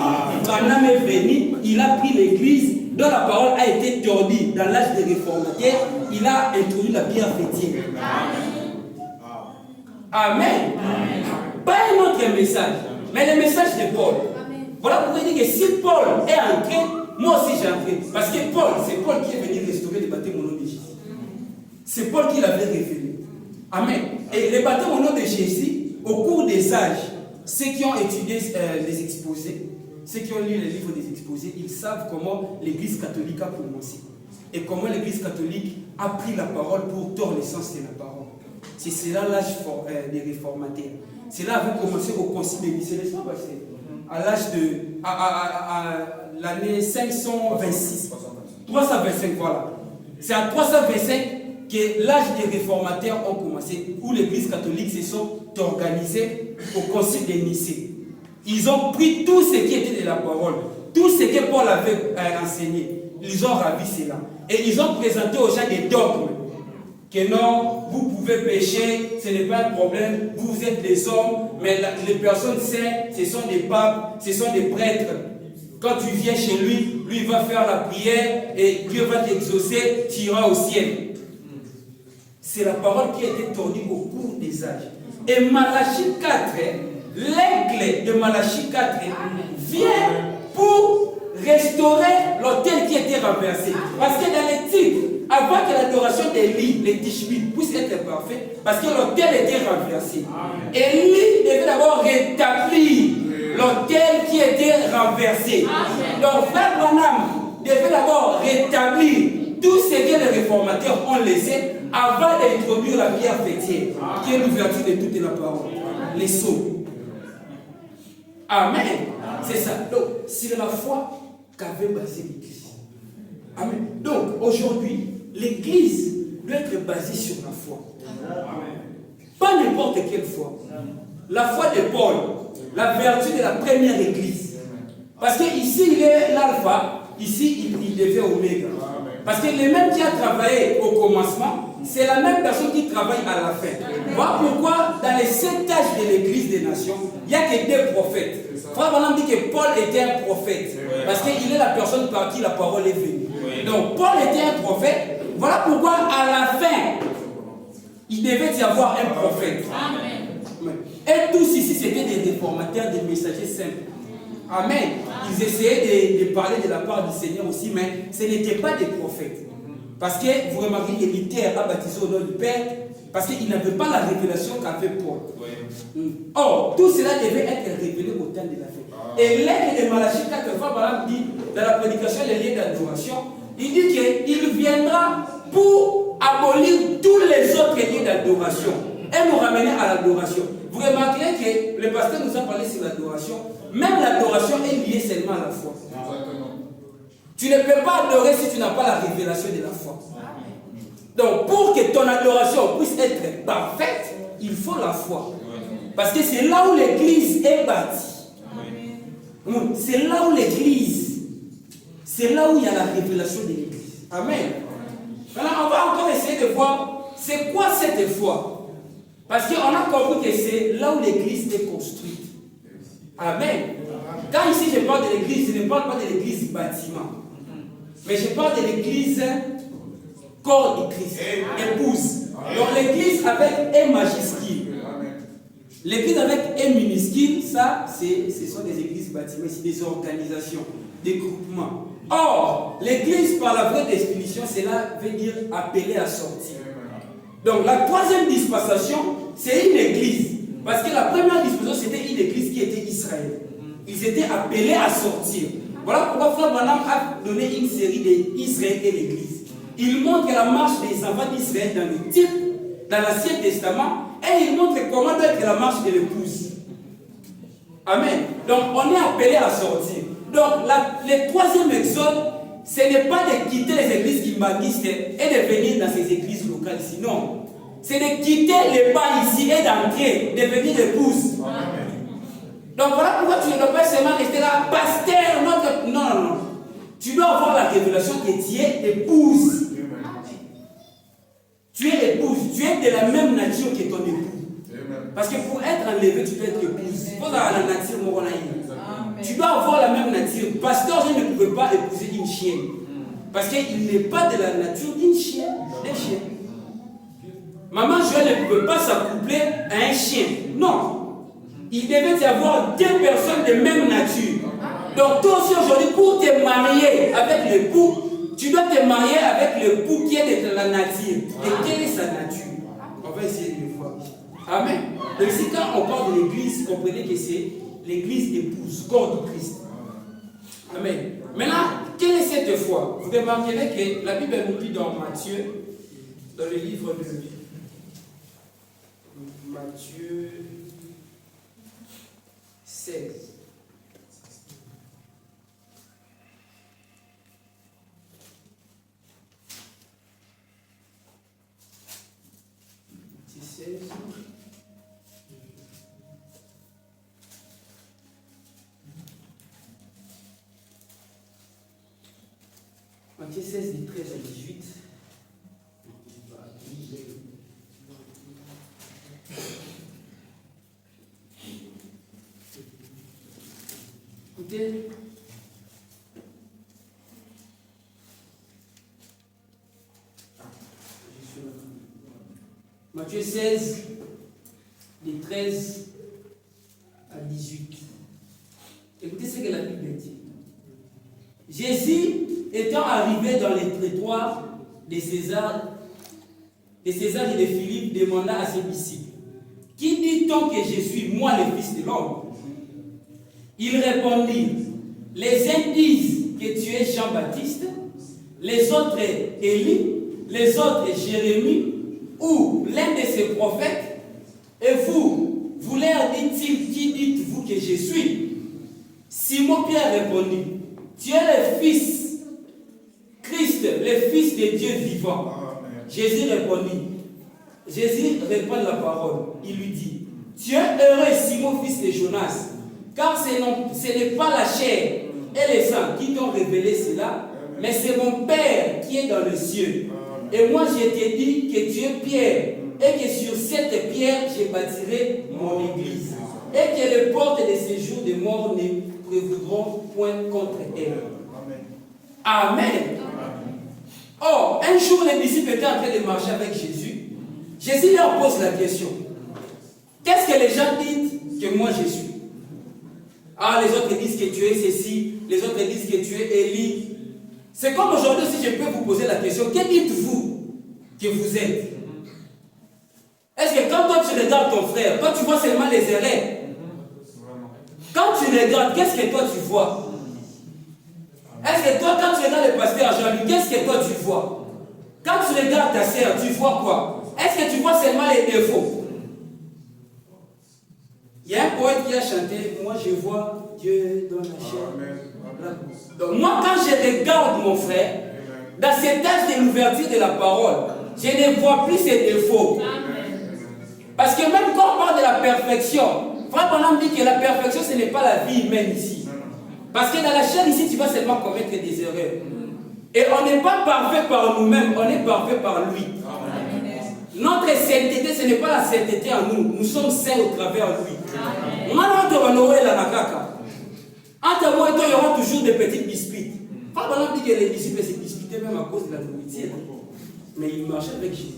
Branham est venu, il a pris l'église, dont la parole a été tordue dans l'âge des réformateurs, il a introduit la pierre chrétienne. Amen. Pas un autre message, mais le message de Paul. Voilà pourquoi il dit que si Paul est entré, moi aussi j'ai entré. Parce que Paul, c'est Paul qui est venu restaurer les baptêmes au nom de Jésus. C'est Paul qui l'avait révélé. Amen. Et les baptêmes au nom de Jésus, au cours des âges, ceux qui ont étudié les exposés, ceux qui ont lu les livres des exposés, ils savent comment l'église catholique a commencé. et comment l'Église catholique a pris la parole pour tordre l'essence de la parole. C'est cela l'âge des réformateurs. C'est là qu'ils ont commencé au concile de Nicée, n'est-ce pas, à l'âge de... à l'année 526. 325, voilà. C'est à 325 que l'âge des réformateurs ont commencé, où l'Église catholique se sont organisés au concile de Nicée. Ils ont pris tout ce qui était de la parole, tout ce que Paul avait enseigné. Ils ont ravi cela. Et ils ont présenté aux gens des dogmes. Que non, vous pouvez pécher, ce n'est pas un problème, vous êtes des hommes, mais les personnes saintes, ce sont des papes, ce sont des prêtres. Quand tu viens chez lui, lui va faire la prière et Dieu va t'exaucer, tu iras au ciel. C'est la parole qui a été tordue au cours des âges. Et Malachie 4, l'aigle de Malachie 4 vient pour restaurer l'autel qui était renversé. Parce que dans les titres, avant que l'adoration d'Élie, les Tishbit, puisse être parfaite, parce que l'autel était renversé. Élie devait d'abord rétablir l'autel qui était renversé. Donc, Frère Branham devait d'abord rétablir tout ce que les réformateurs ont laissé avant d'introduire la pierre fêtière, qui est l'ouverture de toute la parole, les sceaux. Amen. C'est ça. Donc, c'est la foi qu'avait basé l'Église. Amen. Donc, aujourd'hui, l'Église doit être basée sur la foi. Pas n'importe quelle foi. La foi de Paul, la vertu de la première Église. Parce qu'ici, il est l'alpha, ici, il devient oméga. Parce que le même qui a travaillé au commencement, c'est la même personne qui travaille à la fin. Voilà pourquoi, dans les 7 âges de l'Église des nations, il n'y a que 2 prophètes. Frère Branham dit que Paul était un prophète. Parce qu'il est la personne par qui la parole est venue. Donc, Paul était un prophète. Voilà pourquoi, à la fin, il devait y avoir un prophète. Amen. Et tous ici, c'était des réformateurs, des messagers simples. Amen. Ils essayaient de parler de la part du Seigneur aussi, mais ce n'étaient pas des prophètes. Parce que, vous remarquez que Luther a baptisé au nom du Père, parce qu'il n'avait pas la révélation qu'avait Paul. Or, tout cela devait être révélé au temps de la fin. Et l'aigle de Malachie 4 fois, par exemple, dit, dans la prédication des lieux d'adoration, il dit qu'il viendra pour abolir tous les autres lieux d'adoration et nous ramener à l'adoration. Vous remarquerez que le pasteur nous a parlé sur l'adoration. Même l'adoration est liée seulement à la foi. Tu ne peux pas adorer si tu n'as pas la révélation de la foi. Donc, pour que ton adoration puisse être parfaite, il faut la foi. Parce que c'est là où l'Église est bâtie. C'est là où l'Église, c'est là où il y a la révélation de l'Église. Amen. Maintenant, on va encore essayer de voir, c'est quoi cette foi? Parce qu'on a compris que c'est là où l'Église est construite. Amen. Quand ici je parle de l'Église, je ne parle pas de l'Église bâtiment. Mais je parle de l'Église corps de Christ, épouse. Donc l'Église avec un majuscule. L'église avec un minuscule, ça, ce sont des églises bâtiments, c'est des organisations, des groupements. Or, l'église par la vraie définition, cela veut dire appeler à sortir. Donc la troisième dispensation, c'est une église. Parce que la première dispensation, c'était une église qui était Israël. Ils étaient appelés à sortir. Voilà pourquoi Frère Branham a donné une série d'Israël et l'église. Il montre la marche des enfants d'Israël dans le type, dans l'Ancien Testament, et il montre comment doit être la marche de l'épouse. Amen. Donc on est appelé à sortir. Donc le troisième exode, ce n'est pas de quitter les églises kimbanguistes et de venir dans ces églises locales ici. Non. C'est de quitter les pas ici et d'entrer, de devenir épouse. Donc voilà pourquoi tu ne dois pas seulement rester là, pasteur, notre... Non. Tu dois avoir la révélation que tu es épouse. Tu es épouse, tu es de la même nature que ton époux. Parce que pour être enlevé, tu dois être épouse. Tu dois avoir la même nature. Pasteur, je ne pouvais pas épouser une chienne. Parce qu'il n'est pas de la nature d'une chienne, d'un chien. Maman Joël ne pouvait pas s'accoupler à un chien. Non. Il devait y avoir 2 personnes de même nature. Donc toi aussi aujourd'hui, pour te marier avec l'époux, tu dois te marier avec l'époux qui est de la nature. Et quelle est sa nature? On va essayer de voir. Amen. Donc ici, quand on parle de l'église, comprenez que c'est l'église épouse, corps du Christ. Amen. Maintenant, quelle est cette foi? Vous remarquerez que la Bible nous dit dans Matthieu, dans le livre de Matthieu 16. Matthieu 16, du 13 à 18. Écoutez. Matthieu 16, du 13 à 18. Écoutez ce que la Bible dit. Jésus, étant arrivé dans les territoires de César et de Philippe, demanda à ses disciples, qui dit-on que je suis, moi, le Fils de l'homme? Ils répondirent, les uns disent que tu es Jean-Baptiste, les autres Élie, les autres Jérémie, ou l'un de ces prophètes. Et vous leur dit-il, qui dites-vous que je suis? Simon-Pierre répondit, tu es le Fils, Christ, le Fils de Dieu vivant. Jésus répond la parole. Il lui dit, tu es heureux, Simon, fils de Jonas, car ce n'est pas la chair et le sang qui t'ont révélé cela, mais c'est mon Père qui est dans le ciel. Et moi, je t'ai dit que tu es Pierre, et que sur cette pierre, je bâtirai mon église, et que les portes de séjour des morts ne prévaudront point contre elle. Amen. Or, un jour, les disciples étaient en train de marcher avec Jésus. Jésus leur pose la question. Qu'est-ce que les gens disent que moi je suis? Ah, les autres disent que tu es ceci, les autres disent que tu es Élie. C'est comme aujourd'hui, si je peux vous poser la question, que dites-vous que vous êtes? Est-ce que quand toi tu regardes ton frère, toi tu vois seulement les erreurs? Quand tu regardes, qu'est-ce que toi tu vois? Est-ce que toi, quand tu regardes le pasteur Jean-Luc, qu'est-ce que toi tu vois? Quand tu regardes ta sœur, tu vois quoi? Est-ce que tu vois seulement les défauts? Il y a un poète qui a chanté, moi je vois Dieu dans la chair. Donc moi, quand je regarde mon frère, dans cet âge de l'ouverture de la parole, je ne vois plus ses défauts. Parce que même quand on parle de la perfection, Frère Branham dit que la perfection, ce n'est pas la vie humaine ici. Parce que dans la chair ici, tu vas seulement commettre des erreurs. Et on n'est pas parfait par nous-mêmes, on est parfait par lui. Notre sainteté, ce n'est pas la sainteté en nous. Nous sommes saints au travers de lui. Entre moi et toi, il y aura toujours des petites disputes. Frère Branham dit que les disciples se disputaient même à cause de la nourriture. Mais ils marchaient avec Jésus.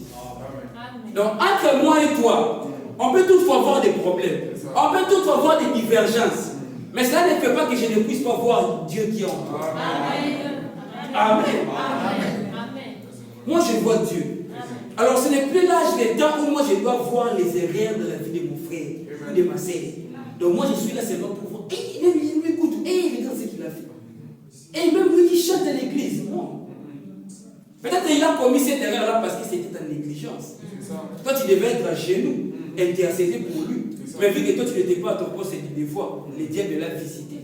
Donc entre moi et toi, on peut toutefois avoir des problèmes. On peut toutefois avoir des divergences. Mais cela ne fait pas que je ne puisse pas voir Dieu qui est en toi. Amen. Moi, je vois Dieu. Alors, ce n'est plus l'âge des temps où moi, je dois voir les erreurs de la vie de mon frère ou de ma sœur. Donc, moi, je suis là seulement pour voir. Et même il m'écoute. Et regarde ce qu'il a fait. Et même lui qui chante à l'église. Non. Peut-être qu'il a commis cette erreur-là parce que c'était en négligence. Toi, tu devais être à genoux, intercéder pour lui. Mais vu que toi, tu n'étais pas à ton poste des fois, le diable l'a visité.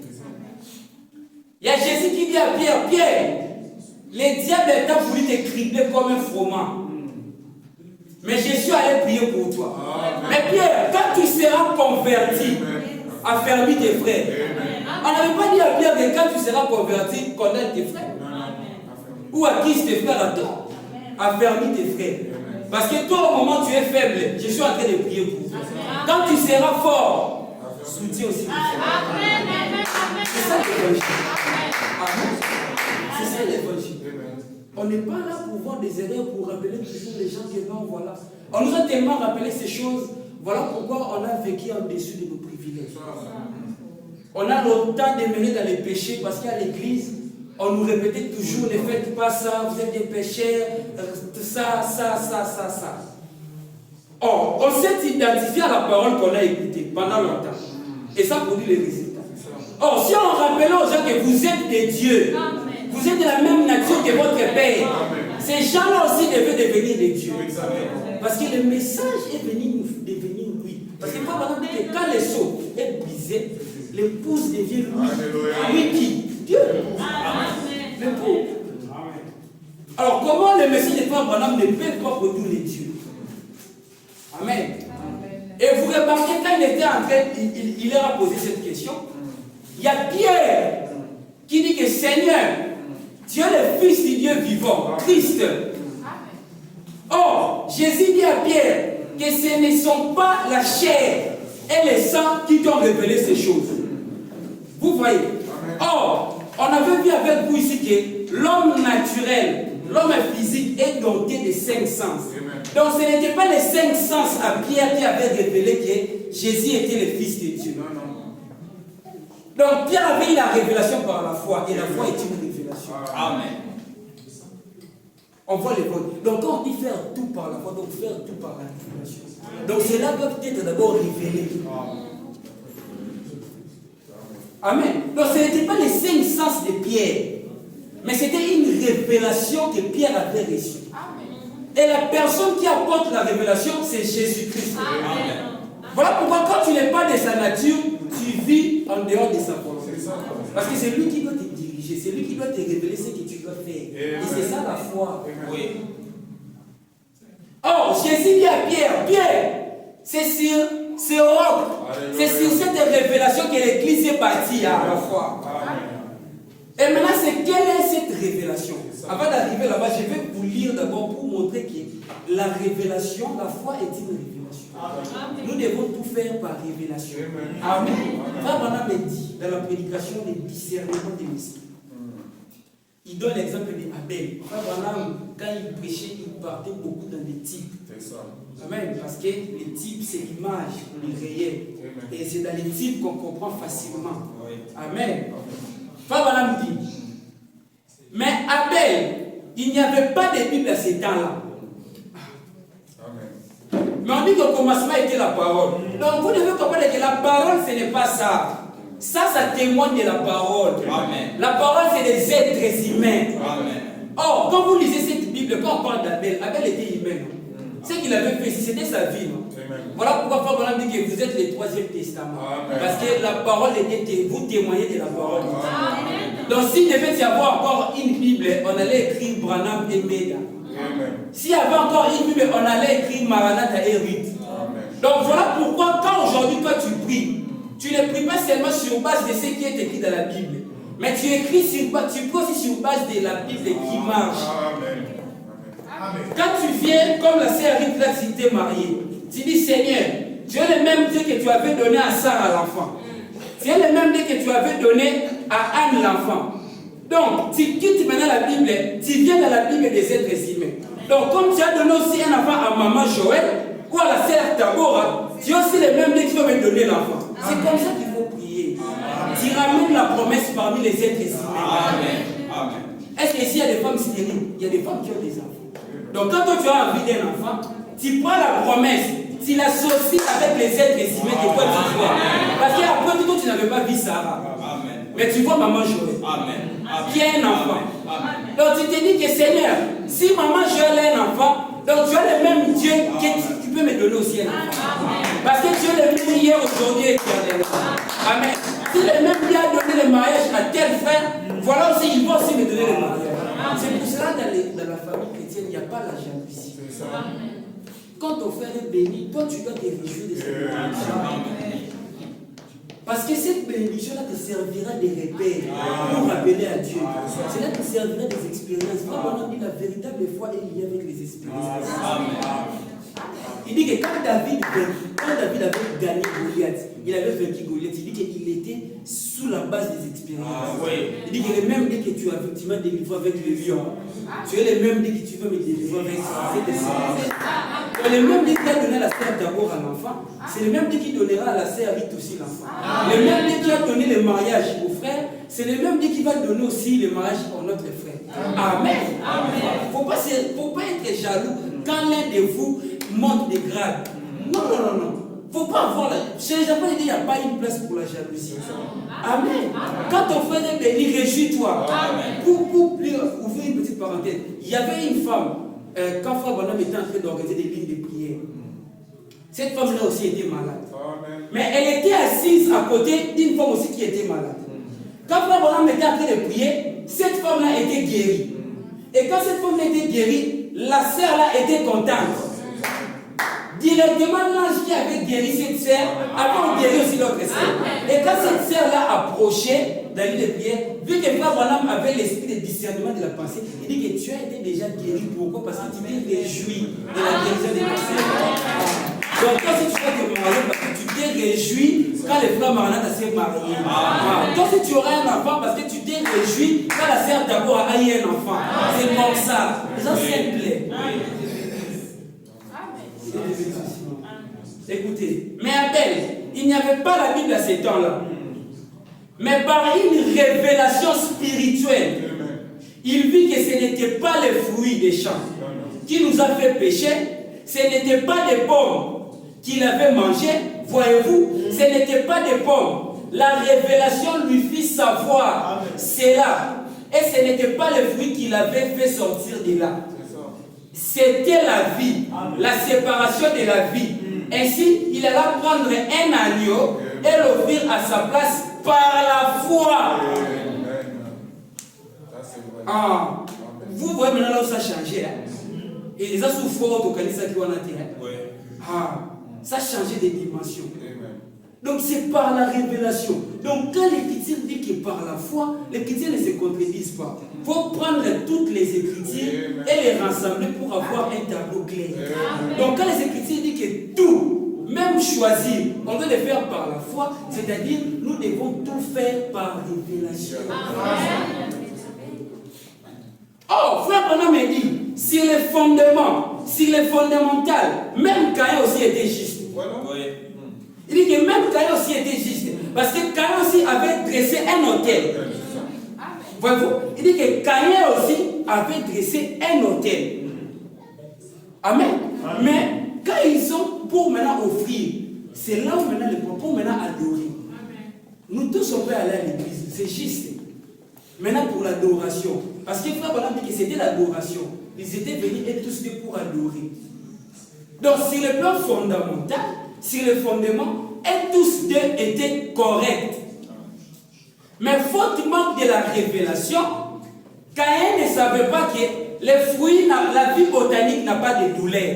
Il y a Jésus qui dit à Pierre, Pierre, le diable t'a voulu te cribler comme un froment. Mais Jésus allait prier pour toi. Mais Pierre, quand tu seras converti, affermis tes frères. On n'avait pas dit à Pierre que quand tu seras converti, condamne tes frères. Ou accuse tes frères à toi. Affermis tes frères. Parce que toi, au moment où tu es faible, je suis en train de prier pour toi. Quand tu seras fort, soutiens aussi tes frères. C'est ça l'évangile. C'est ça l'évangile. On n'est pas là pour voir des erreurs, pour rappeler toujours les gens que non, voilà. On nous a tellement rappelé ces choses. Voilà pourquoi on a vécu en dessus de nos privilèges. On a le temps de mener dans les péchés parce qu'à l'église, on nous répétait toujours, ne faites pas ça, vous êtes des pécheurs, ça. Or, on s'est identifié à la parole qu'on a écoutée pendant longtemps. Et ça produit les résultats. Or, si on rappelle aux gens que vous êtes des dieux, vous êtes de la même nature que votre Père, ces gens-là aussi devaient devenir des dieux. Parce que le message est venu devenir lui. Parce que par exemple, que quand les seaux est brisé, l'épouse devient lui. Lui qui? Dieu. L'époux. Alors, comment le Messie de Frère Branham ne peut pas produire les dieux? Amen. Et vous remarquez, quand il était en train, il leur a posé cette question. Il y a Pierre qui dit que Seigneur, tu es le Fils du Dieu vivant, Christ. Or, Jésus dit à Pierre que ce ne sont pas la chair et le sang qui t'ont révélé ces choses. Vous voyez? Or, on avait vu avec vous ici que l'homme naturel, l'homme physique est doté de 5 sens. Donc ce n'était pas les 5 sens à Pierre qui avait révélé que Jésus était le Fils de Dieu. Donc Pierre avait eu la révélation par la foi, et la foi est une révélation. Amen. On voit les votes. Donc quand on dit faire tout par la foi, donc faire tout par la révélation. Donc cela doit être d'abord révélé. Amen. Donc ce n'était pas les 5 sens de Pierre, mais c'était une révélation que Pierre avait reçue. Et la personne qui apporte la révélation, c'est Jésus-Christ. Voilà pourquoi quand tu n'es pas de sa nature, tu vis en dehors de sa volonté. Parce que c'est lui qui doit te diriger, c'est lui qui doit te révéler ce que tu dois faire. Et c'est ça la foi. Oui. Or, Jésus dit à Pierre, Pierre, c'est sur ce roc, c'est sur cette révélation que l'Église est bâtie à la foi. Et maintenant, quelle est cette révélation? Avant d'arriver là-bas, je vais vous lire d'abord pour montrer que la révélation, la foi est une révélation. Amen. Nous devons tout faire par révélation. Amen. Frère Branham dit dans la prédication des discernements des messieurs. Il donne l'exemple d'Abel. Frère Branham, quand il prêchait, il partait beaucoup dans des types. Amen. Parce que les types, c'est l'image, le réel. Et c'est dans les types qu'on comprend facilement. Amen. Frère Branham dit, mais Abel, il n'y avait pas de Bible à ces temps-là. Mais on dit qu'au commencement était la parole. Donc vous devez comprendre que la parole, ce n'est pas ça. Ça témoigne de la parole. Amen. La parole, c'est des êtres humains. Amen. Or, quand vous lisez cette Bible, quand on parle d'Abel, Abel était humain. Ce qu'il avait fait, c'était sa vie. Non? Voilà pourquoi Frère Branham dit que vous êtes le 3e testament. Amen. Parce que la parole était, vous témoignez de la parole. Amen. Donc s'il devait y avoir encore une Bible, on allait écrire Branham et Meda. S'il y avait encore une Bible, on allait écrire Maranatha et Ruth. Donc voilà pourquoi quand aujourd'hui toi tu pries, tu ne pries pas seulement sur base de ce qui est écrit dans la Bible, mais tu écris tu pries aussi sur base de la Bible qui marche. Amen. Quand tu viens, comme la sœur Ruth là, tu t'es mariée, tu dis Seigneur, tu es le même Dieu que tu avais donné à Sarah l'enfant. Tu es le même Dieu que tu avais donné à Anne l'enfant. Donc, tu quittes maintenant la Bible, tu viens dans la Bible des êtres humains. Donc, comme tu as donné aussi un enfant à maman Joël ou à la sœur Tabora, tu as aussi le même Dieu qui va me donner l'enfant. C'est comme ça qu'il faut prier. Tu ramènes la promesse parmi les êtres humains. Amen. Est-ce qu'ici il y a des femmes stériles? Il y a des femmes qui ont des enfants. Donc, quand toi tu as envie d'un enfant, tu prends la promesse, tu l'associes avec les êtres humains que toi tu vois. Parce qu'après tout, tu n'avais pas vu Sarah. Mais tu vois maman Joël. Qui a un enfant. Amen. Donc tu te dis que Seigneur, si maman Joël a un enfant, donc tu as le même Dieu que tu peux me donner aussi un enfant. Parce que tu es le même hier, aujourd'hui et éternellement. Amen. Si le même Dieu a donné le mariage à tel frère, voilà aussi, il va aussi me donner le mariage. C'est pour cela dans la famille chrétienne, il n'y a pas la jalousie. Quand ton frère est béni, toi tu dois te réjouir de cette bénédiction. Parce que cette bénédiction-là te servira de repère pour rappeler à Dieu. Cela te servira des expériences. Quand on a dit la véritable foi est liée avec les expériences. Il dit que quand David avait gagné Goliath, il avait vaincu Goliath, il dit qu'il était sous la base des expériences. Il dit que le même Dieu que tu as effectivement délivré avec le lion, tu es le même Dieu que tu veux me délivrer avec cette expérience. Le même Dieu qui a donné la sœur d'abord à l'enfant, c'est le même Dieu qui donnera à la sœur Rite aussi l'enfant. Le même Dieu qui a donné le mariage au frère, c'est le même Dieu qui va donner aussi le mariage à notre frère. Amen. Il ne faut pas être jaloux quand l'un de vous monte de grade. Non. Il faut pas avoir chez les Japonais, il n'y a pas une place pour la jalousie. Amen. Quand ton frère est béni, réjouis-toi. Pour ouvrir une petite parenthèse, il y avait une femme, quand Frère Branham était en train d'organiser des lignes de prière, cette femme-là aussi était malade. Mais elle était assise à côté d'une femme aussi qui était malade. Quand Frère Branham était en train de prier, cette femme-là était guérie. Et quand cette femme était guérie, la sœur-là était contente. Directement, l'ange qui avait guéri cette sœur avait guéri aussi l'autre sœur. Et quand cette sœur-là approchait dans l'île de prière, vu que Frère Branham avait l'esprit de discernement de la pensée, il dit que tu as été déjà guéri. Pourquoi? Parce que tu t'es réjoui de la guérison de ta sœur. Donc, toi, si tu vas te marier, parce que tu t'es réjoui quand le frère Maranatha s'est marié. Toi, si tu auras un enfant, parce que tu t'es réjoui quand la sœur d'abord a eu un enfant. C'est comme ça. Les gens s'aiment. Écoutez, mais Abel, il n'y avait pas la Bible à ces temps-là. Mais par une révélation spirituelle, il vit que ce n'était pas les fruits des champs qui nous a fait pécher, ce n'était pas des pommes qu'il avait mangées, voyez-vous, ce n'était pas des pommes. La révélation lui fit savoir cela. Et ce n'était pas les fruits qu'il avait fait sortir de là. C'était la vie, la séparation de la vie. Ainsi, il alla prendre un agneau et l'offrir à sa place par la foi. Vous voyez maintenant là où ça a changé. Et les gens sont forts au Canada qui ont attiré. Ça a changé de dimension. Donc c'est par la révélation. Donc quand l'Écriture dit que par la foi, l'Écriture ne se contredisent pas. Il faut prendre toutes les Écritures et les rassembler pour avoir un tableau clair. Donc quand les Écritures disent que tout, même choisir, on doit le faire par la foi, c'est-à-dire nous devons tout faire par révélation. Oh, frère Branham me dit, sur les fondements, sur les fondamentales, même Caïn aussi était juste. Il dit que même Caïn aussi était juste. Parce que Caïn aussi avait dressé un autel. Voyez-vous? Il dit que Caïn aussi avait dressé un autel. Amen. Mais quand ils ont pour maintenant offrir, c'est là où maintenant les pour maintenant adorer. Nous tous on peut aller à l'église, c'est juste. Maintenant pour l'adoration. Parce que Frère Branham dit que c'était l'adoration. Ils étaient venus et tous c'était pour adorer. Donc sur le plan fondamental, sur le fondement, et tous deux étaient corrects. Mais faute manque de la révélation, Caïn ne savait pas que les fruits, la vie botanique n'a pas de douleur.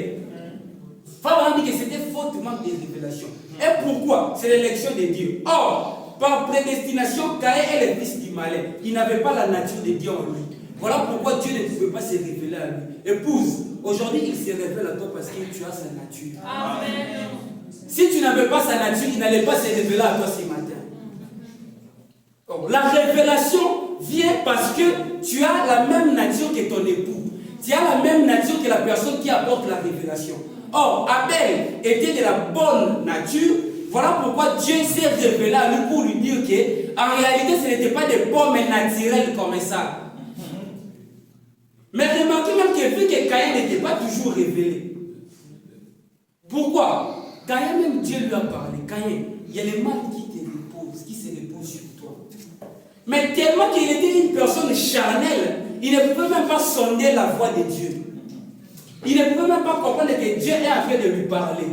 Frère dit que c'était faute manque de révélation. Et pourquoi? C'est l'élection de Dieu. Or, par prédestination, Caïn est le fils du malin. Il n'avait pas la nature de Dieu en lui. Voilà pourquoi Dieu ne pouvait pas se révéler à lui. Épouse, aujourd'hui il se révèle à toi parce que tu as sa nature. Amen. Si tu n'avais pas sa nature, il n'allait pas se révéler à toi ce matin. Or, la révélation vient parce que tu as la même nature que ton époux. Tu as la même nature que la personne qui apporte la révélation. Or, Abel était de la bonne nature. Voilà pourquoi Dieu s'est révélé à lui pour lui dire qu'en réalité, ce n'était pas des pommes naturelles comme ça. Mais remarquez même que vu que Caïn n'était pas toujours révélé. Pourquoi? Caïn, même Dieu lui a parlé. Caïn, il y a les mal qui te reposent, qui se reposent sur toi. Mais tellement qu'il était une personne charnelle, il ne pouvait même pas sonder la voix de Dieu. Il ne pouvait même pas comprendre que Dieu est en train de lui parler.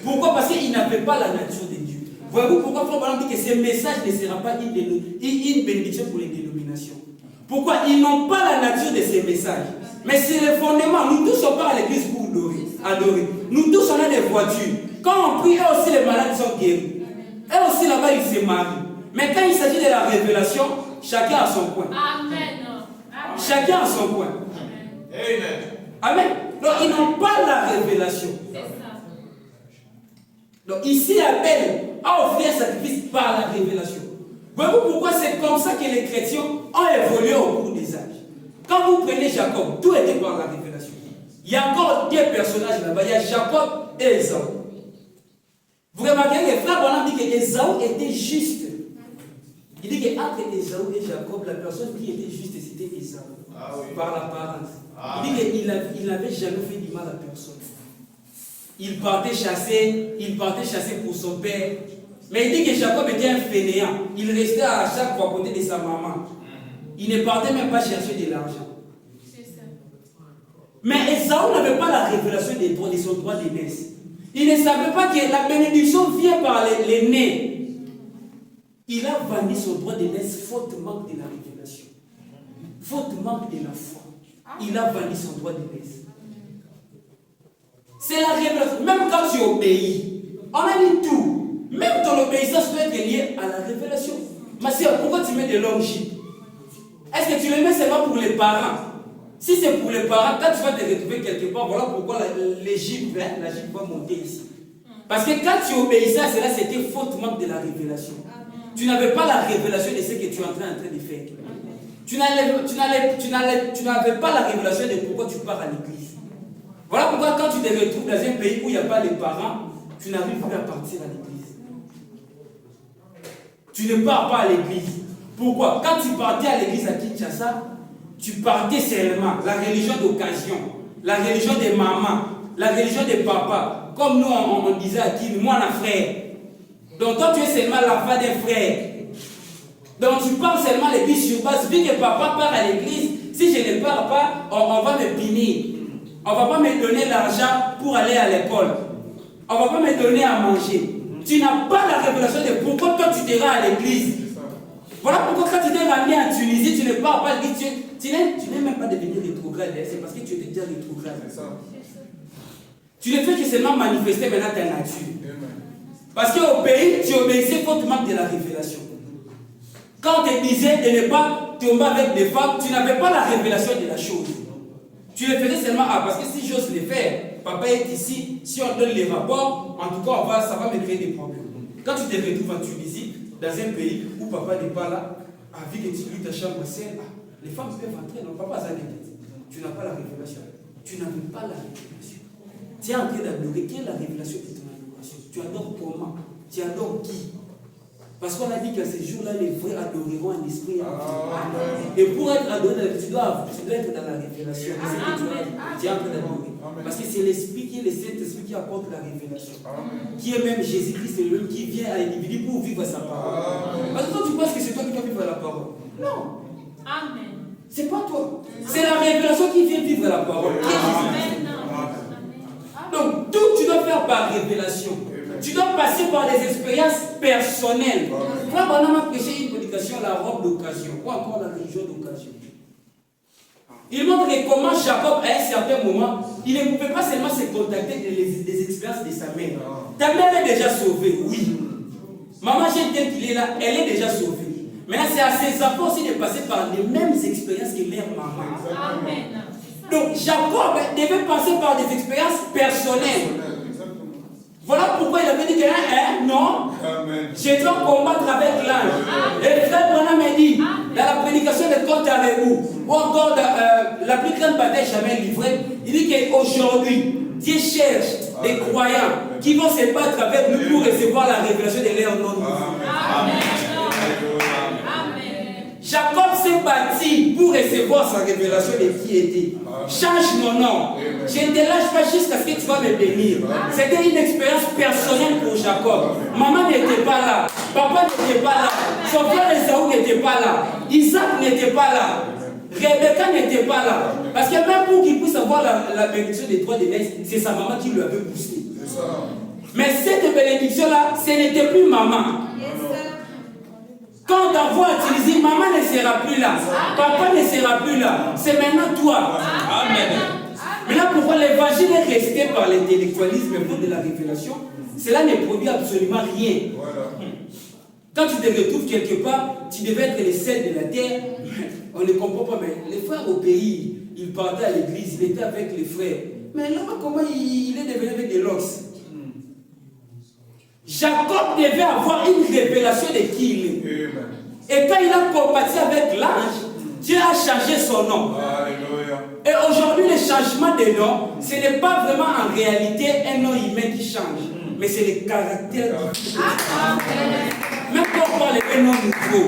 Pourquoi? Parce qu'il n'avait pas la nature de Dieu. Voyez-vous pourquoi Frère Branham dit que ce message ne sera pas une bénédiction pour les dénominations? Pourquoi? Ils n'ont pas la nature de ces messages. Mais c'est le fondement. Nous tous on part à l'église pour adorer. Nous tous on a des voitures. Quand on prie, eux aussi les malades sont guéris. Eux aussi là-bas ils se marient. Mais quand il s'agit de la révélation, chacun a son coin. Amen. Chacun a son coin. Amen. Amen. Donc ils n'ont pas la révélation. Donc ici Abel a offert un sacrifice par la révélation. Voyez-vous pourquoi c'est comme ça que les chrétiens ont évolué au cours des âges. Quand vous prenez Jacob, tout était par la révélation. Il y a encore deux personnages là-bas. Il y a Jacob et Ésaü. Vous remarquez que Frère Branham dit que Ésaü était juste. Il dit qu'entre Ésaü et Jacob, la personne qui était juste, c'était Ésaü. Par l'apparence. Il dit qu'il n'avait jamais fait du mal à personne. il partait chasser pour son père. Mais il dit que Jacob était un fainéant. Il restait à chaque fois à côté de sa maman. Il ne partait même pas chercher de l'argent. Mais Esaü n'avait pas la révélation de son droit d'aînesse. Il ne savait pas que la bénédiction vient par l'aîné. Il a vendu son droit d'aînesse faute manque de la révélation. Faute manque de la foi. Il a vendu son droit d'aînesse. C'est la révélation. Même quand tu obéis, on a dit tout. Même ton obéissance peut être liée à la révélation. Ma soeur, pourquoi tu mets des longs jupes? Est-ce que tu les mets seulement pour les parents? Si c'est pour les parents, quand tu vas te retrouver quelque part, voilà pourquoi la jupe va monter ici. Parce que quand tu obéissais à cela, c'était faute manque de la révélation. Tu n'avais pas la révélation de ce que tu es en train de faire. Tu n'avais pas la révélation de pourquoi tu pars à l'église. Voilà pourquoi quand tu te retrouves dans un pays où il n'y a pas les parents, tu n'arrives plus à partir à l'église. Tu ne pars pas à l'église. Pourquoi? Quand tu partais à l'église à Kinshasa, tu partais seulement la religion d'occasion, la religion des mamans, la religion des papas. Comme nous, on disait à qui, moi, un frère. Donc toi, tu es seulement l'enfant d'un frère. Donc tu pars seulement à l'église sur base. Vu que papa part à l'église, si je ne pars pas, on va me punir. On ne va pas me donner l'argent pour aller à l'école. On ne va pas me donner à manger. Tu n'as pas la révélation de pourquoi toi tu te rends à l'église. Voilà pourquoi quand tu t'es ramené en Tunisie, tu ne pars pas à l'église. Tu n'es même pas devenu rétrograde. C'est parce que tu étais déjà rétrograde. Tu ne fais que seulement manifester maintenant ta nature. Parce qu'au pays, tu obéissais faute manque de la révélation. Quand on te disait de ne pas tomber avec des femmes, tu n'avais pas la révélation de la chose. Tu le faisais seulement, parce que si j'ose le faire, papa est ici, si on donne les rapports, en tout cas, ça va me créer des problèmes. Quand tu te retrouves en Tunisie, dans un pays où papa n'est pas là, avec que tu lis ta chambre seule, les femmes peuvent entrer, non, papa a tu n'as pas la révélation. Tu n'avais pas la révélation. Tu es en train d'adorer. Quelle est la révélation de ton adoration? Tu adores comment? Tu adores qui? Parce qu'on a dit qu'à ces jours-là, les vrais adoreront en esprit. Et pour être adoré, tu dois être dans la révélation. Tu es en train d'adorer. Parce que c'est l'esprit qui est le Saint-Esprit qui apporte la révélation. Qui est même Jésus-Christ, lui qui vient à l'individu pour vivre sa parole. Parce que toi, tu penses que c'est toi qui dois vivre la parole. Non. Amen. C'est pas toi. C'est la révélation qui vient vivre la parole. Donc, tout tu dois faire par révélation. Tu dois passer par des expériences personnelles. Quand on a prêché une prédication, la robe d'occasion, ou encore la religion d'occasion. Il montre comment Jacob, à un certain moment, il ne pouvait pas seulement se contacter des expériences de sa mère. Ta mère est déjà sauvée, oui. Maman, j'ai tel qu'il est là, elle est déjà sauvée. Maintenant, c'est à ses enfants aussi de passer par les mêmes expériences que leur maman. Amen. Donc, Jacob devait passer par des expériences personnelles. Voilà pourquoi il avait dit que non, je dois combattre avec l'ange. Et le frère Branham m'a dit, dans la prédication de compte avec vous, ou encore dans la plus grande bataille jamais livrée, il dit qu'aujourd'hui, Dieu cherche des croyants qui vont se battre avec nous pour recevoir la révélation de leur nom. Amen. Jacob s'est bâti pour recevoir sa révélation de qui était. Change mon nom. Je ne te lâche pas jusqu'à ce que tu vas me bénir. C'était une expérience personnelle pour Jacob. Maman n'était pas là. Papa n'était pas là. Son frère Esaü n'était pas là. Isaac n'était pas là. Rebecca n'était pas là. Parce que même pour qu'il puisse avoir la bénédiction des droits d'aînesse, c'est sa maman qui lui avait poussé. Mais cette bénédiction-là, ce n'était plus maman. Quand on voit utiliser, maman ne sera plus là, papa ne sera plus là, c'est maintenant toi. Amen. Maintenant, pourquoi l'évangile est resté par l'intellectualisme et de la révélation, cela ne produit absolument rien. Quand tu te retrouves quelque part, tu devais être le sel de la terre, on ne comprend pas, mais les frères au pays, ils partaient à l'église, il était avec les frères. Mais là-bas, comment il est devenu avec des locks? Jacob devait avoir une révélation de qui il est. Et quand il a combattu avec l'ange, Dieu a changé son nom. Alléluia. Et aujourd'hui, le changement de nom, ce n'est pas vraiment en réalité un nom humain qui change, mais c'est le caractère du même quand on parle d'un nom nouveau,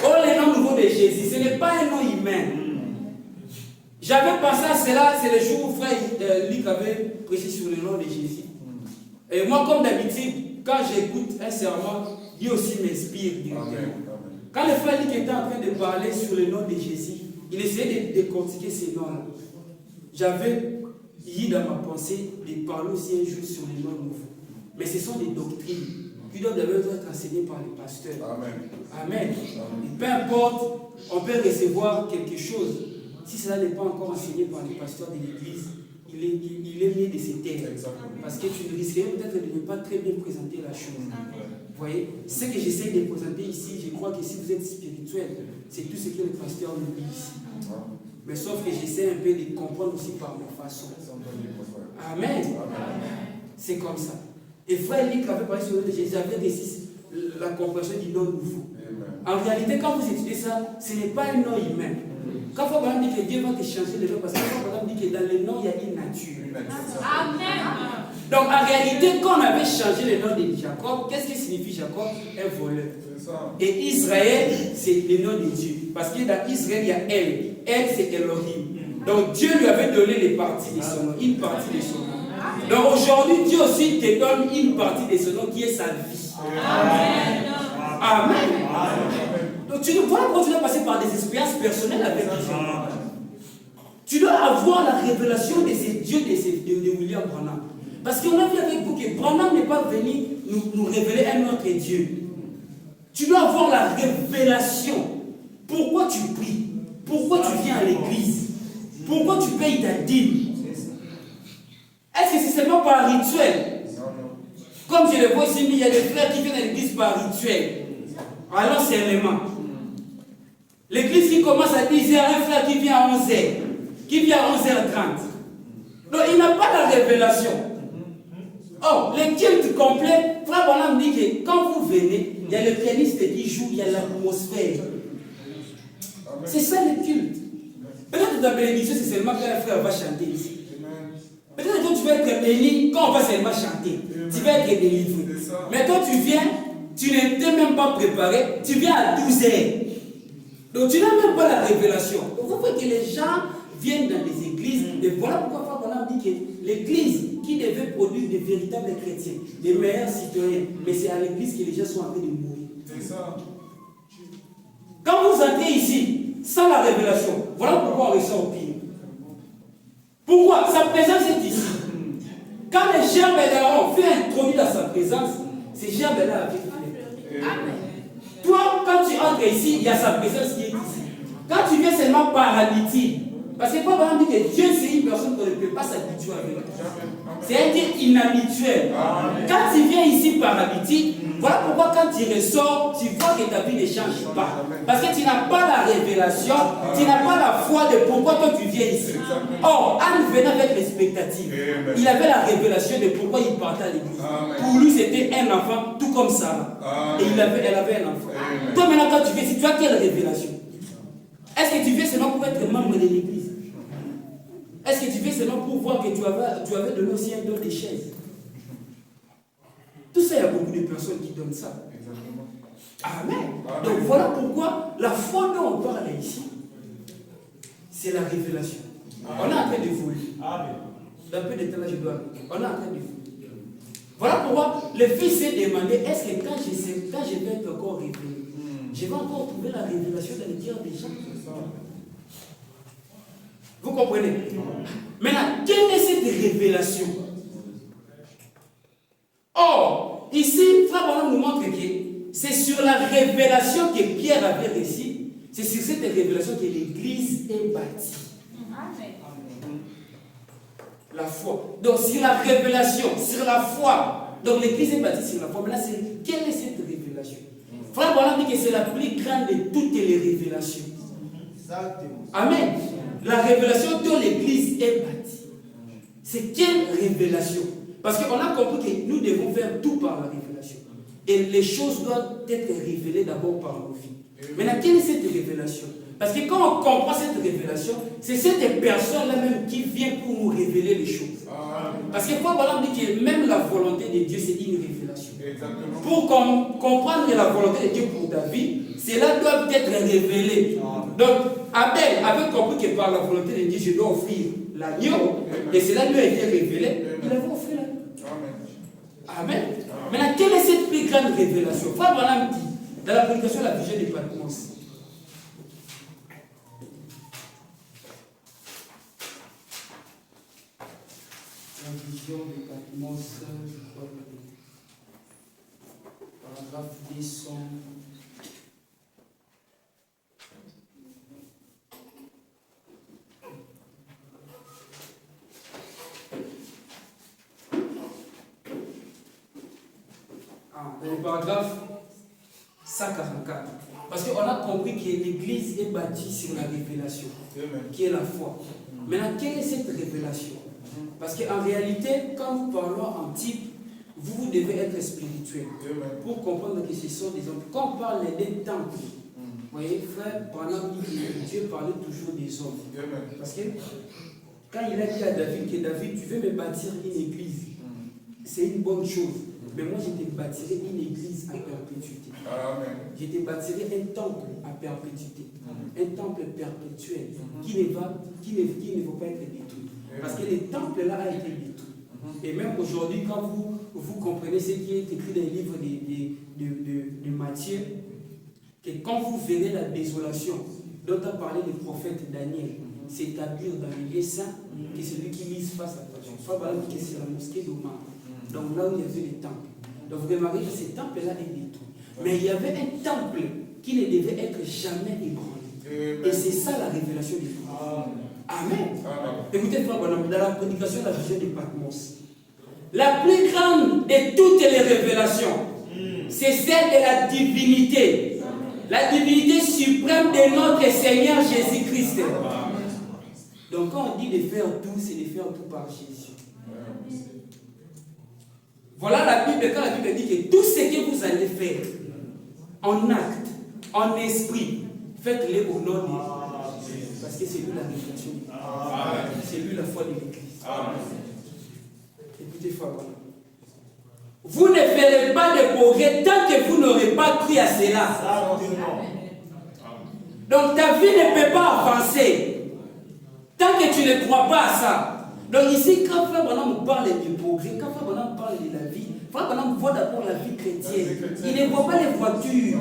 le nom nouveau de Jésus, ce n'est pas un nom humain. J'avais pensé à cela, c'est le jour où frère Luc avait prêché sur le nom de Jésus. Et moi, comme d'habitude, quand j'écoute un serment, Dieu aussi m'inspire directement. Quand le frère Luc était en train de parler sur le nom de Jésus, il essayait de décortiquer ces noms-là. J'avais eu dans ma pensée de parler aussi un jour sur les noms nouveaux. Mais ce sont des doctrines qui doivent d'abord être enseignées par les pasteurs. Amen. Amen. Et peu importe, on peut recevoir quelque chose. Si cela n'est pas encore enseigné par les pasteurs de l'église, il est mieux de se taire. Parce que tu risquerais peut-être de ne pas très bien présenter la chose. Vous voyez, ce que j'essaie de présenter ici, je crois que si vous êtes spirituel, c'est tout ce que le pasteur nous dit ici. Mais sauf que j'essaie un peu de comprendre aussi par ma façon. Amen. C'est comme ça. Et frère Luc avait parlé sur le nom de Jésus, j'avais réussi la compréhension du nom nouveau. En réalité, quand vous étudiez ça, ce n'est pas un nom humain. Quand il faut par exemple dire que Dieu va te changer le nom, parce qu'il faut par exemple dire que dans le nom, il y a une nature. Amen. Donc en réalité, quand on avait changé le nom de Jacob, qu'est-ce qui signifie Jacob? Un voleur. Et Israël, c'est le nom de Dieu. Parce que dans Israël, il y a Elle. Elle, c'est Elohim. Donc Dieu lui avait donné les parties de son nom, une partie de son nom. Donc aujourd'hui, Dieu aussi te donne une partie de son nom qui est sa vie. Amen. Amen. Donc tu dois continuer à passer par des expériences personnelles avec Dieu. Tu dois avoir la révélation de ces dieux de William Branham. Parce qu'on a vu avec vous que Branham n'est pas venu nous révéler un autre Dieu. Tu dois avoir la révélation. Pourquoi tu pries? Pourquoi tu viens à l'église? Pourquoi tu payes ta dîme? Est-ce que c'est seulement par rituel? Comme je le vois ici, il y a des frères qui viennent à l'église par rituel. Alors seulement. L'église qui commence à 10h, un frère qui vient à 11h, qui vient à 11h30. Donc il n'a pas la révélation. Oh, le culte complet, frère Branham dit que quand vous venez, il y a le pianiste qui joue, il y a l'atmosphère. C'est ça le culte. Peut-être que ta bénédiction, c'est seulement quand un frère va chanter ici. Peut-être que tu vas être béni quand on va seulement chanter. Tu vas être délivré. Mais quand tu viens, tu n'étais même pas préparé, tu viens à 12h. Donc tu n'as même pas la révélation. Donc vous voyez que les gens viennent dans des églises, et voilà pourquoi Frère Branham dit que l'église qui devait produire de véritables chrétiens, des meilleurs citoyens, mais c'est à l'église que les gens sont en train de mourir. C'est ça. Quand vous entrez ici, sans la révélation, voilà pourquoi on ressort au pire. Pourquoi? Sa présence est ici. Quand les gerbes d'Aaron fait introduire dans sa présence, ces gerbes-là avec lui. Toi, quand tu entres ici, il y a sa présence qui est ici. Quand tu viens seulement paralytique, parce que Paul dit que Dieu c'est une personne qu'on ne peut pas s'habituer avec. C'est un Dieu inhabituel. Quand tu viens ici paralytique, voilà pourquoi quand tu ressors, tu vois que ta vie ne change pas. Parce que tu n'as pas la révélation, tu n'as pas la foi de pourquoi toi tu viens ici. Or, Anne venait avec l'expectative. Il avait la révélation de pourquoi il partait à l'église. Pour lui, c'était un enfant, tout comme ça. Et elle avait un enfant. Toi maintenant, quand tu viens ici, tu as quelle révélation? Est-ce que tu viens seulement pour être membre de l'église? Est-ce que tu viens seulement pour voir que tu avais donné aussi un don de chaises? Tout ça, il y a beaucoup de personnes qui donnent ça. Amen. Donc voilà pourquoi la foi dont on parle ici, c'est la révélation. On est en train de voler. Dans peu de temps là, je dois. On est en train de voler. Voilà pourquoi le Fils s'est demandé, est-ce que quand je vais être encore révélé, je vais encore trouver la révélation dans les cœurs des gens? Vous comprenez? Maintenant, quelle est cette révélation? Or, ici, Frère Branham nous montre que c'est sur la révélation que Pierre avait reçue, c'est sur cette révélation que l'Église est bâtie. La foi. Donc, sur la révélation, sur la foi. Donc, l'Église est bâtie sur la foi. Maintenant, quelle est cette révélation? Frère Branham dit que c'est la plus grande de toutes les révélations. Amen. La révélation dont l'Église est bâtie. C'est quelle révélation? Parce qu'on a compris que nous devons faire tout par la révélation. Et les choses doivent être révélées d'abord par nos vies. Maintenant, quelle est cette révélation? Parce que quand on comprend cette révélation, c'est cette personne-là même qui vient pour nous révéler les choses. Parce que Paul dit que même la volonté de Dieu, c'est une révélation. Exactement. Pour comprendre la volonté de Dieu pour ta vie, cela doit être révélé. Donc, Abel avait compris que par la volonté de Dieu, je dois offrir l'agneau. Et cela lui a été révélé. Il avait offert l'agneau. Amen. Maintenant, quelle est cette plus grande révélation? Frère Branham dit, dans la prédication de la vision de Patmos, la vision de Patmos, je crois que paragraphe 200. Dans le paragraphe 144. Parce qu'on a compris que l'Église est bâtie sur la révélation, qui est la foi. Maintenant, quelle est cette révélation? Parce qu'en réalité, quand nous parlons en type, vous devez être spirituel pour comprendre que ce sont des hommes. Quand on parle des temples, vous voyez, frère, pendant que Dieu parlait toujours des hommes. Parce que quand il a dit à David que David, tu veux me bâtir une église, c'est une bonne chose. Mais moi, je te bâtirai une église à perpétuité. Amen. Je te bâtirai un temple à perpétuité. Un temple perpétuel qui ne va pas être détruit. Parce que le temple là a été détruit. Et même aujourd'hui, quand vous comprenez ce qui est écrit dans les livres de Matthieu, que quand vous verrez la désolation dont a parlé le prophète Daniel, s'établir dans le lieu saint, que celui qui mise face à toi. Soit par exemple que c'est la mosquée d'Omar. Donc là où il y avait les temples. Donc vous remarquez que ce temple-là est détruit. Mais il y avait un temple qui ne devait être jamais ébranlé. Et c'est ça la révélation de Dieu. Amen. Écoutez, frère Bonhomme, dans la prédication de la vision de Patmos, la plus grande de toutes les révélations, c'est celle de la divinité. La divinité suprême de notre Seigneur Jésus-Christ. Donc quand on dit de faire tout, c'est de faire tout par Jésus. Voilà la Bible, quand la Bible dit que tout ce que vous allez faire, en acte, en esprit, faites-le au nom de Dieu. Parce que c'est lui la révélation. C'est lui la foi de l'Église. Écoutez, frère, voilà. Vous ne ferez pas de progrès tant que vous n'aurez pas cru à cela. Donc ta vie ne peut pas avancer tant que tu ne crois pas à ça. Donc ici, quand Frère Branham parle du progrès, quand Frère Branham parle de la vie, Frère Branham voit d'abord la vie chrétienne. Il ne voit pas les voitures.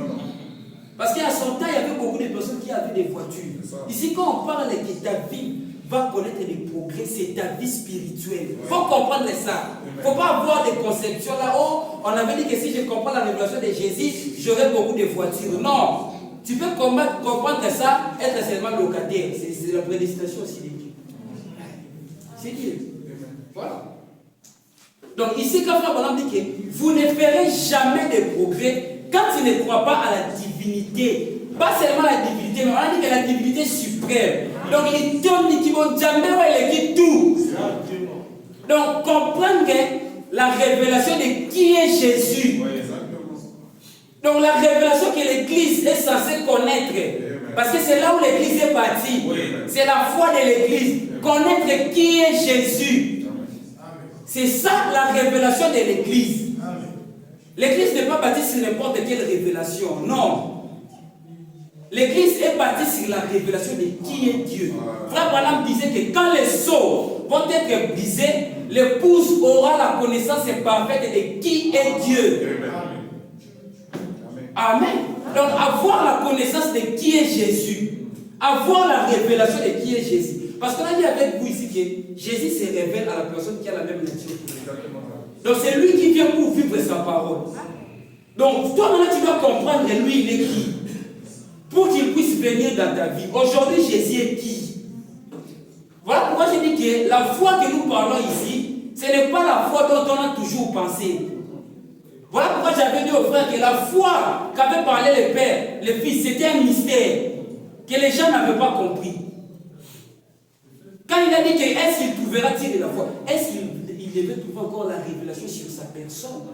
Parce qu'à son temps, il y avait beaucoup de personnes qui avaient des voitures. Ici, quand on parle que ta vie va connaître des progrès, c'est ta vie spirituelle. Il faut comprendre ça. Il ne faut pas avoir des conceptions là. Oh, on avait dit que si je comprends la révélation de Jésus, j'aurai beaucoup de voitures. Non. Tu peux comprendre ça, être seulement locataire. C'est la prédestination aussi de Dieu. C'est Dieu. Voilà. Donc ici, quand Frère Branham dit que vous ne ferez jamais de progrès quand tu ne crois pas à la divinité. Pas seulement la divinité, mais on a dit que la divinité suprême. Donc il donne, il vont jamais il tout. Donc comprendre que la révélation de qui est Jésus. Donc la révélation que l'Église est censée connaître. Parce que c'est là où l'Église est bâtie. C'est la foi de l'Église. Connaître qui est Jésus. C'est ça la révélation de l'Église. L'Église n'est pas bâtie sur n'importe quelle révélation. Non. L'Église est bâtie sur la révélation de qui est Dieu. Frère Branham disait que quand les sceaux vont être brisés, l'épouse aura la connaissance parfaite de qui est Dieu. Amen. Donc avoir la connaissance de qui est Jésus. Avoir la révélation de qui est Jésus. Parce qu'on a dit avec vous ici que Jésus se révèle à la personne qui a la même nature. Donc c'est lui qui vient pour vivre sa parole. Donc toi maintenant tu dois comprendre lui il est qui. Pour qu'il puisse venir dans ta vie. Aujourd'hui Jésus est qui? Voilà pourquoi je dis que la foi que nous parlons ici, ce n'est pas la foi dont on a toujours pensé. Voilà pourquoi j'avais dit aux frères que la foi qu'avait parlé le Père, le Fils, c'était un mystère que les gens n'avaient pas compris. Quand il a dit que est-ce qu'il trouvera-t-il de la foi? Est-ce qu'il devait trouver encore la révélation sur sa personne?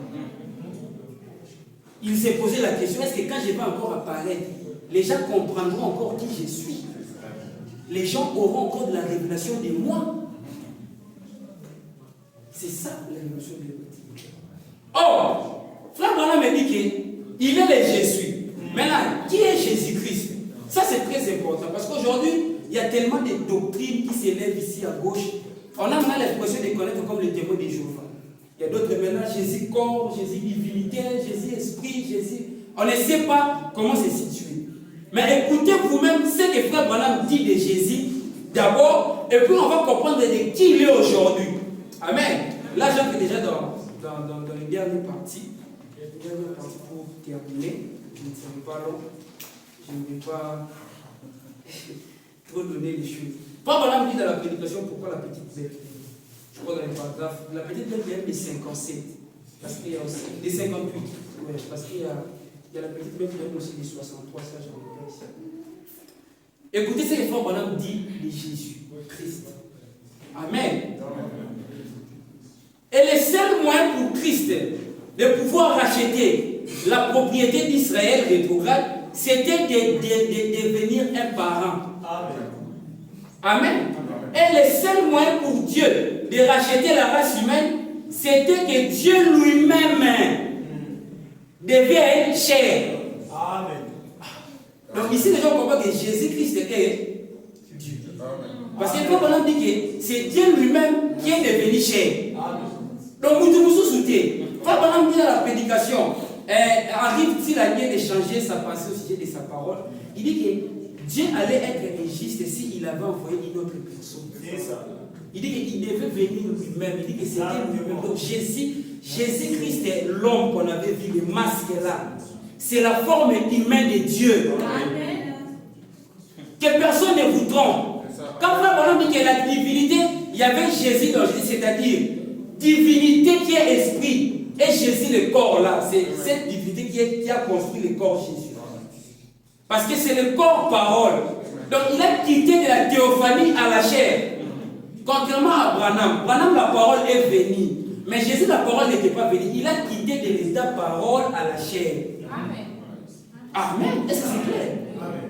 Il s'est posé la question, est-ce que quand je vais encore apparaître, les gens comprendront encore qui je suis? Les gens auront encore de la révélation de moi? C'est ça la révélation de Dieu. Or, Frère Branham me dit qu'il est le Jésus. Maintenant, qui est Jésus-Christ? Ça c'est très important parce qu'aujourd'hui, il y a tellement de doctrines qui s'élèvent ici à gauche. On a mal l'impression de connaître comme le témoin de Jéhovah. Il y a d'autres maintenant, Jésus corps, Jésus divinité, Jésus esprit, Jésus... On ne sait pas comment c'est situé. Mais écoutez vous-même ce que Frère Branham dit de Jésus d'abord, et puis on va comprendre de qui il est aujourd'hui. Amen. Là, j'entre déjà dans les dernières parties. Les dernières parties pour terminer. Je ne serai pas long. Je ne vais pas trop donner les choses. Frère Branham dit dans la prédication pourquoi la petite bête. Je crois dans les paragraphes. La petite bête vient des 57. Parce qu'il y a aussi des 58. Ouais, parce qu'il y a la petite bête qui vient aussi des 63. Ça, j'en ai pas ici. Écoutez ce que Frère Branham dit de Jésus, Christ. Amen. Et le seul moyen pour Christ de pouvoir racheter la propriété d'Israël rétrograde, c'était de devenir un parent. Amen. Et le seul moyen pour Dieu de racheter la race humaine, c'était que Dieu lui-même devienne chair. Amen. Donc ici, les gens comprennent que Jésus-Christ est Dieu. Parce que quand on dit que c'est Dieu lui-même qui est devenu chair. Donc, vous vous souvenez, quand on dit dans la prédication, arrive s'il a bien d'échanger sa pensée au sujet de sa parole, il dit que Dieu allait être injuste s'il avait envoyé une autre personne. Il dit qu'il devait venir lui-même. Il dit que c'était lui-même. Donc Jésus-Christ est l'homme qu'on avait vu, le masque là. C'est la forme humaine de Dieu. Amen. Que personne ne vous trompe. Quand Frère Branham dit que la divinité, il y avait Jésus dans Jésus, c'est-à-dire divinité qui est esprit, et Jésus le corps là. C'est cette divinité qui a construit le corps Jésus. Parce que c'est le corps parole. Donc il a quitté de la théophanie à la chair. Contrairement à Branham, la parole est venue. Mais Jésus, la parole n'était pas venue. Il a quitté de l'état parole à la chair. Amen. Amen. Est-ce que c'est clair? Amen.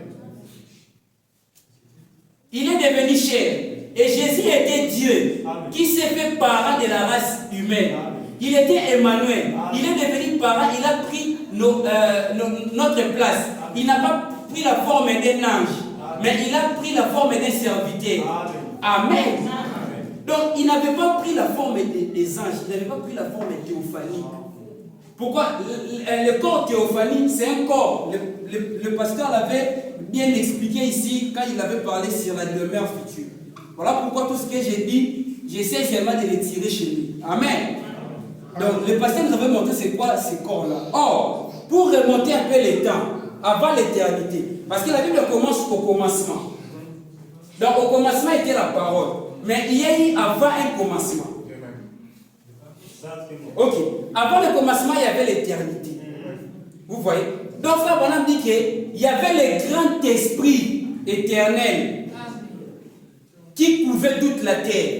Il est devenu chair. Et Jésus était Dieu. Amen. Qui s'est fait parent de la race humaine. Amen. Il était Emmanuel. Amen. Il est devenu parent. Il a pris notre place. Amen. Il n'a pas pris la forme d'un ange. Amen. Mais il a pris la forme d'un serviteur. Amen. Amen. Donc, il n'avait pas pris la forme des anges, il n'avait pas pris la forme théophanique. Pourquoi? Le corps théophanique, c'est un corps. Le pasteur l'avait bien expliqué ici quand il avait parlé sur la demeure future. Voilà pourquoi tout ce que j'ai dit, j'essaie seulement de les tirer chez lui. Amen. Donc, le pasteur nous avait montré c'est quoi ces corps-là. Or, pour remonter un peu les temps, avant l'éternité, parce que la Bible commence au commencement. Donc, au commencement était la parole. Mais il y a eu avant un commencement. Ok. Avant le commencement, il y avait l'éternité. Vous voyez? Donc, Frère Branham dit qu'il y avait le grand esprit éternel qui couvrait toute la terre.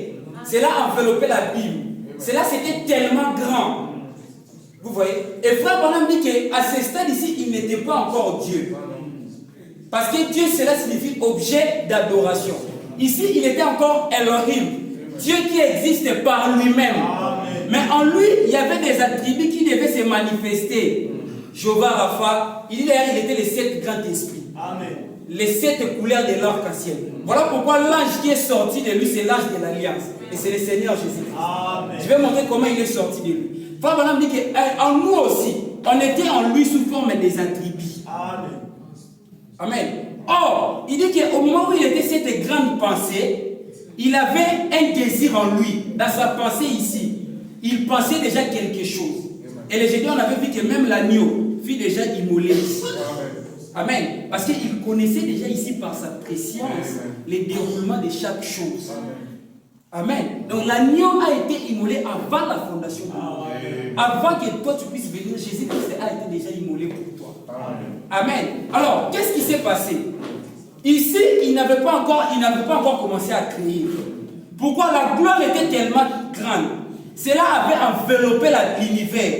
Cela enveloppait la Bible. Cela, c'était tellement grand. Vous voyez? Et Frère Branham dit qu'à ce stade ici, il n'était pas encore Dieu. Parce que Dieu, cela signifie objet d'adoration. Ici, il était encore Elohim, Dieu qui existe par lui-même. Mais en lui, il y avait des attributs qui devaient se manifester. Jéhovah Rapha, il était les 7 grands esprits. Les 7 couleurs de l'arc-en-ciel. Voilà pourquoi l'ange qui est sorti de lui, c'est l'ange de l'Alliance. Et c'est le Seigneur Jésus-Christ. Je vais montrer comment il est sorti de lui. Frère Branham dit qu'en nous aussi, on était en lui sous forme des attributs. Amen. Or, il dit qu'au moment où il était cette grande pensée, il avait un désir en lui, dans sa pensée ici. Il pensait déjà quelque chose. Et les jeudis, on avait vu que même l'agneau fut déjà immolé ici. Amen. Parce qu'il connaissait déjà ici par sa préscience les déroulements de chaque chose. Amen. Donc l'agneau a été immolé avant la fondation du monde. Avant que toi tu puisses venir, Jésus-Christ a été déjà immolé pour toi. Amen. Alors, qu'est-ce qui s'est passé? Ici, il n'avait pas encore commencé à créer. Pourquoi? La gloire était tellement grande. Cela avait enveloppé l'univers.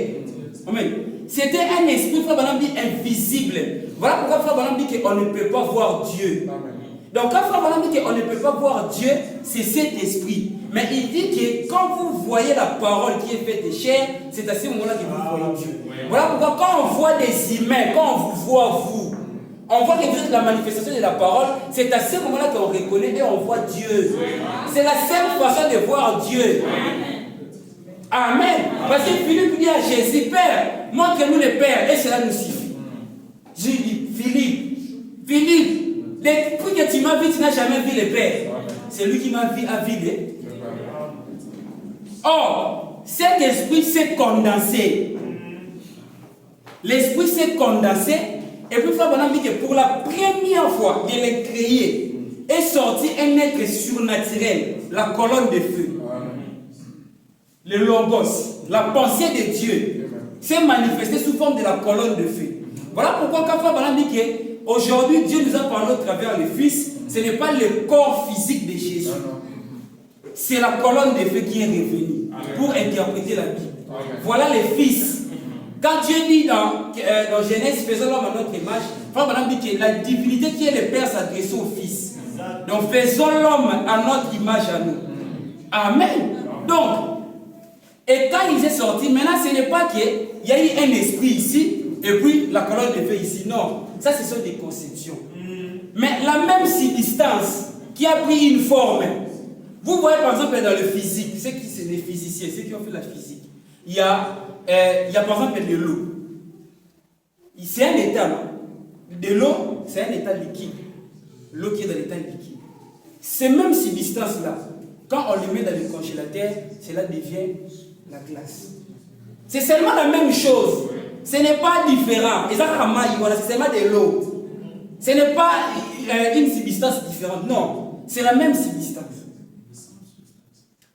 Amen. C'était un esprit, Frère Branham dit, invisible. Voilà pourquoi Frère Branham dit qu'on ne peut pas voir Dieu. Donc quand Frère Branham dit qu'on ne peut pas voir Dieu, c'est cet esprit. Mais il dit que quand vous voyez la parole qui est faite de chair, c'est à ce moment-là que vous voyez Dieu. Voilà pourquoi quand on voit des humains, quand on vous voit vous, on voit que vous êtes la manifestation de la parole, c'est à ce moment-là qu'on reconnaît et on voit Dieu. C'est la seule façon de voir Dieu. Amen. Parce que Philippe dit à Jésus, Père, montre-nous le Père, et cela nous suffit. Je dis, Philippe, depuis que tu m'as vu, tu n'as jamais vu le Père. C'est lui qui m'a vu à vivre. Or, cet esprit s'est condensé. L'esprit s'est condensé. Et puis, Frère Branham dit que pour la première fois, il est créé, est sorti un être surnaturel, la colonne de feu. Le Logos, la pensée de Dieu, s'est manifestée sous forme de la colonne de feu. Voilà pourquoi quand Frère Branham dit qu'aujourd'hui, Dieu nous a parlé au travers du Fils, ce n'est pas le corps physique de Jésus. C'est la colonne de feu qui est revenue pour interpréter la Bible. Voilà le Fils. Quand Dieu dit dans Genèse, faisons l'homme à notre image, Frère Branham dit que la divinité qui est le Père s'adresse au Fils. Donc faisons l'homme à notre image à nous. Amen. Donc, et quand il est sorti, maintenant ce n'est pas qu'il y a eu un esprit ici, et puis la colonne de feu ici. Non, ça ce sont des conceptions. Mais la même substance qui a pris une forme. Vous voyez par exemple dans le physique, ceux qui sont des physiciens, ceux qui ont fait la physique, il y a par exemple de l'eau. C'est un état, non? De l'eau, c'est un état liquide. L'eau qui est dans l'état liquide. Ces mêmes substances-là, quand on les met dans le congélateur, cela devient la glace. C'est seulement la même chose. Ce n'est pas différent. C'est seulement de l'eau. Ce n'est pas une substance différente. Non, c'est la même substance.